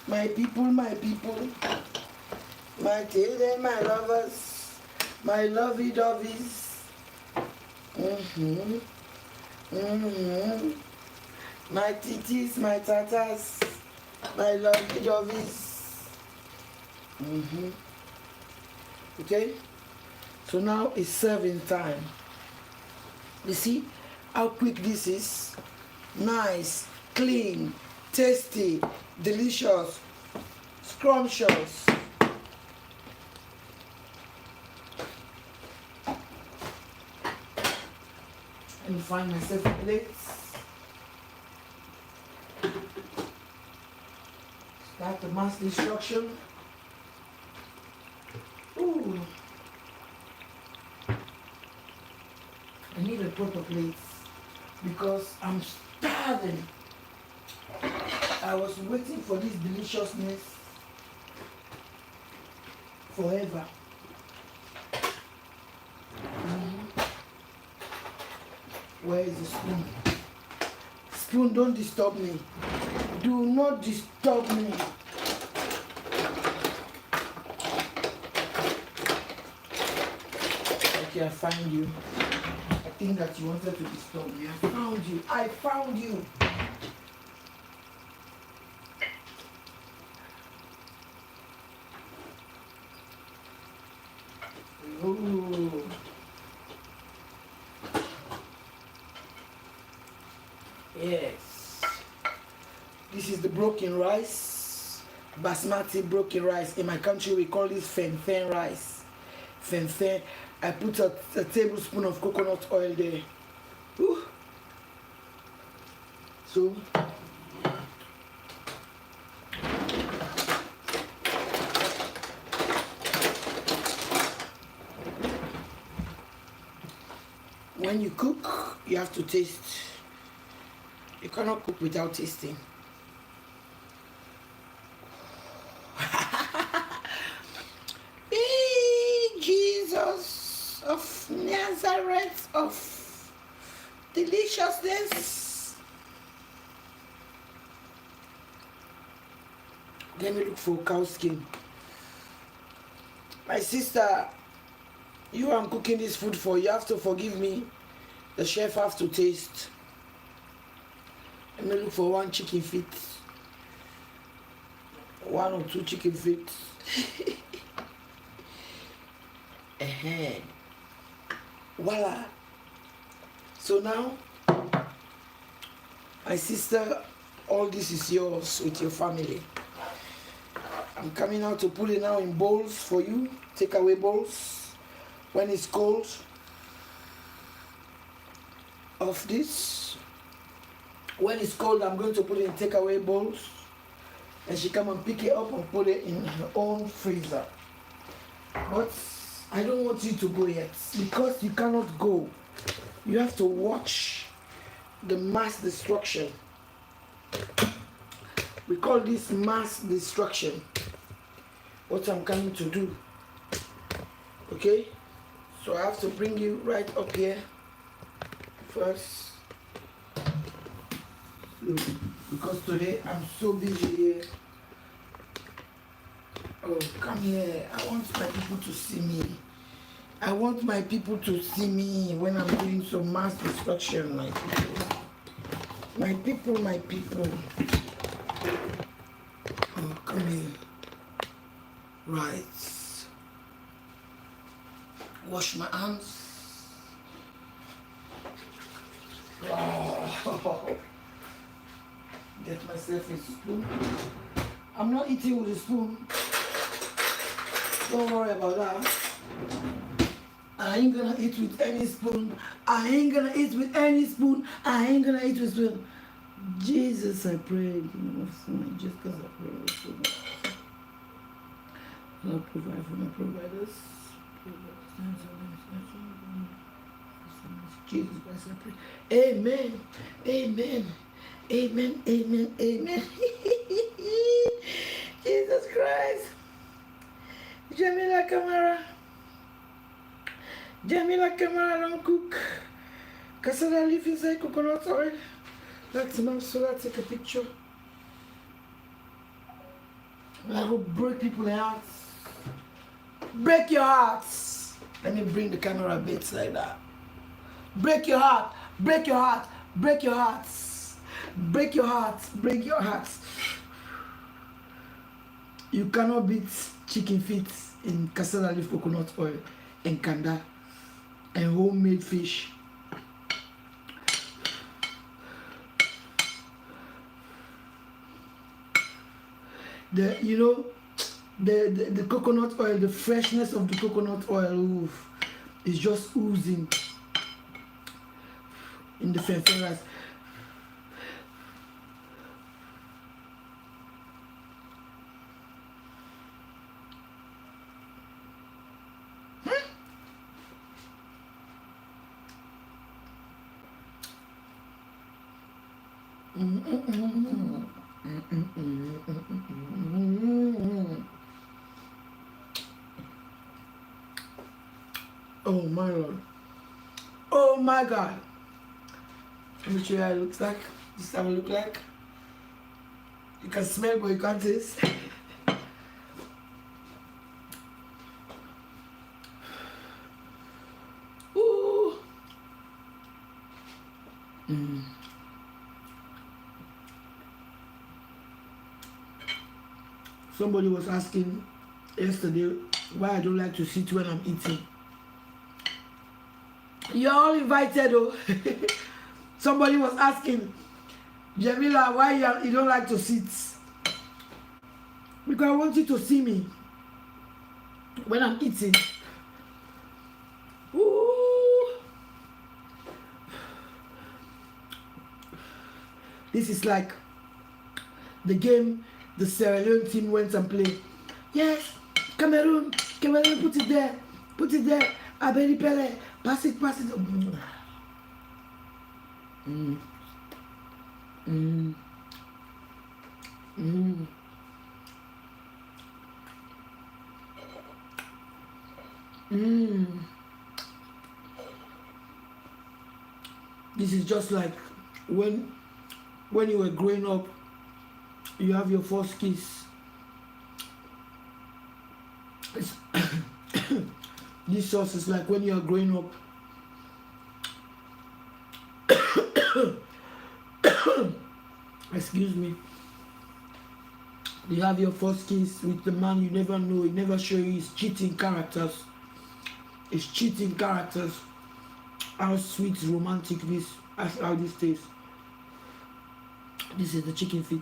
My people, my people. My children, my lovers. My lovey-doveys. My titties, my tatas. My lovey-doveys. Okay? So now it's serving time. You see how quick this is? Nice, clean, tasty, delicious, scrumptious. Let me find myself a plate. Start the mass destruction. Ooh. I need a proper plate because I'm starving. I was waiting for this deliciousness forever. Where is the spoon? Spoon, don't disturb me. Do not disturb me. Okay, I find you. I think that you wanted to disturb me. I found you. I found you. Ooh. Yes. This is the broken rice. Basmati broken rice. In my country, we call this fen rice. Fen. I put a tablespoon of coconut oil there. Ooh. So, when you cook, you have to taste. You cannot cook without tasting. Jesus of Nazareth of deliciousness. Let me look for cow skin. My sister, you I'm cooking this food for, you have to forgive me. The chef has to taste. Let me look for one chicken feet. One or two chicken feet. Voila. So now, my sister all this is yours with your family. I'm coming out to put it now in bowls for you, takeaway bowls. When it's cold, of this. When it's cold, I'm going to put it in takeaway bowls, and she come and pick it up and put it in her own freezer. But I don't want you to go yet, because you cannot go. You have to watch the mass destruction. We call this mass destruction. What I'm coming to do. Okay? So I have to bring you right up here first. Because today I'm so busy here. Oh, come here. I want my people to see me. I want my people to see me when I'm doing some mass destruction, my people. My people, my people. Oh, come here. Right. Wash my hands. Oh. Get myself a spoon. I'm not eating with a spoon. Don't worry about that. I ain't gonna eat with any spoon. I ain't gonna eat with any spoon. I ain't gonna eat with spoon. Jesus, I pray. Just because I pray. Lord, provide for my providers. Jesus Christ, I pray. Amen. Amen. Amen. Amen. Amen. Jesus Christ. Jamila Camara. Jamila Camara don't cook. Cassava leaf inside coconut oil. That's enough, so let's take a picture. I will break people's hearts. Break your hearts. Let me bring the camera a bit like that. Break your heart. Break your heart. Break your hearts. Break your hearts. Break your hearts. You cannot beat chicken feet in cassava leaf coconut oil and kanda and homemade fish. The coconut oil, the freshness of the coconut oil, oof, is just oozing in the feferas. Oh my Lord. Oh my God. Let me show you how it looks like. This is how it looks like. You can smell but you can't taste. Ooh. Somebody was asking yesterday why I don't like to sit when I'm eating. You're all invited, though. Somebody was asking, Jamila, why you don't like to sit? Because I want you to see me when I'm eating. Ooh. This is like the game the Sierra Leone team went and played. Yes, Cameroon, put it there. Abeli Pele, pass it. This is just like when you were growing up, you have your first kiss. This sauce is like when you are growing up. Excuse me. You have your first kiss with the man you never know. He never show you his cheating characters. How sweet, romantic this, how this tastes. This is the chicken feet.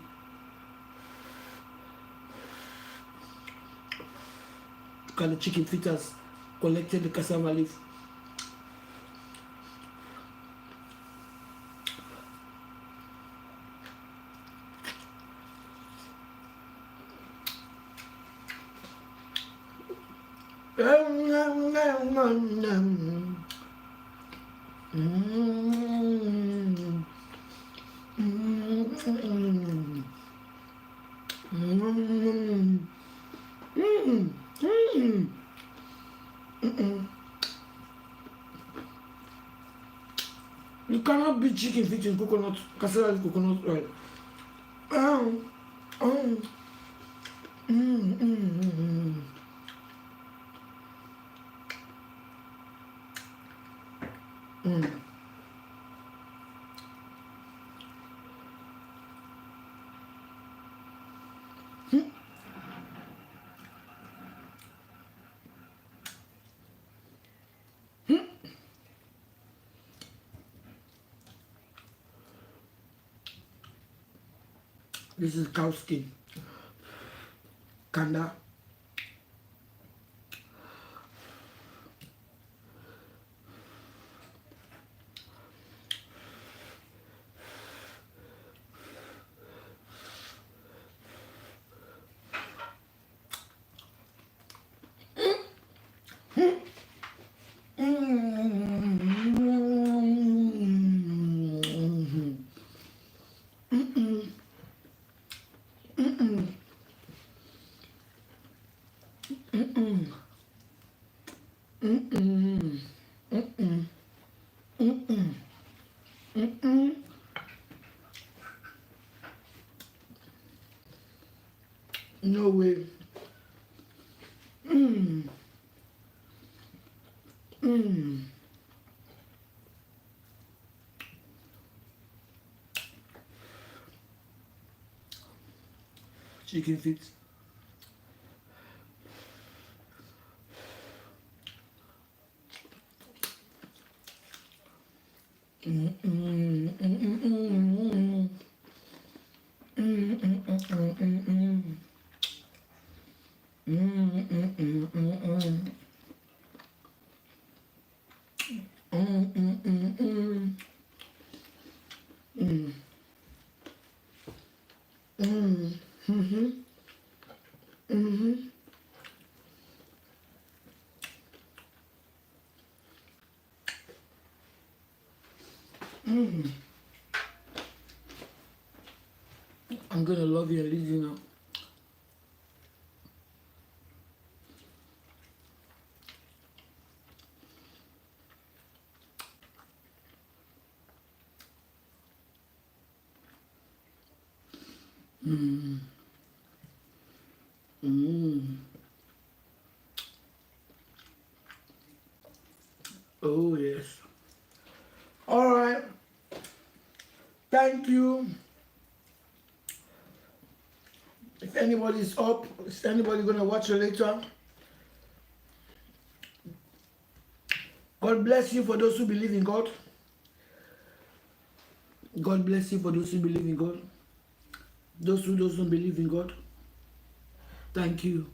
Because the chicken feet has collected the cassava leaf. You cannot beat chicken feet in coconut, cassava leaf coconut oil. This is cow skin. Kanda. No way. Chicken feet. I'm gonna love you and leave you now. Oh yes. All right. Thank you. If anybody's up, is anybody gonna watch it later? God bless you for those who believe in God. God bless you for those who believe in God. Those who don't believe in God, thank you.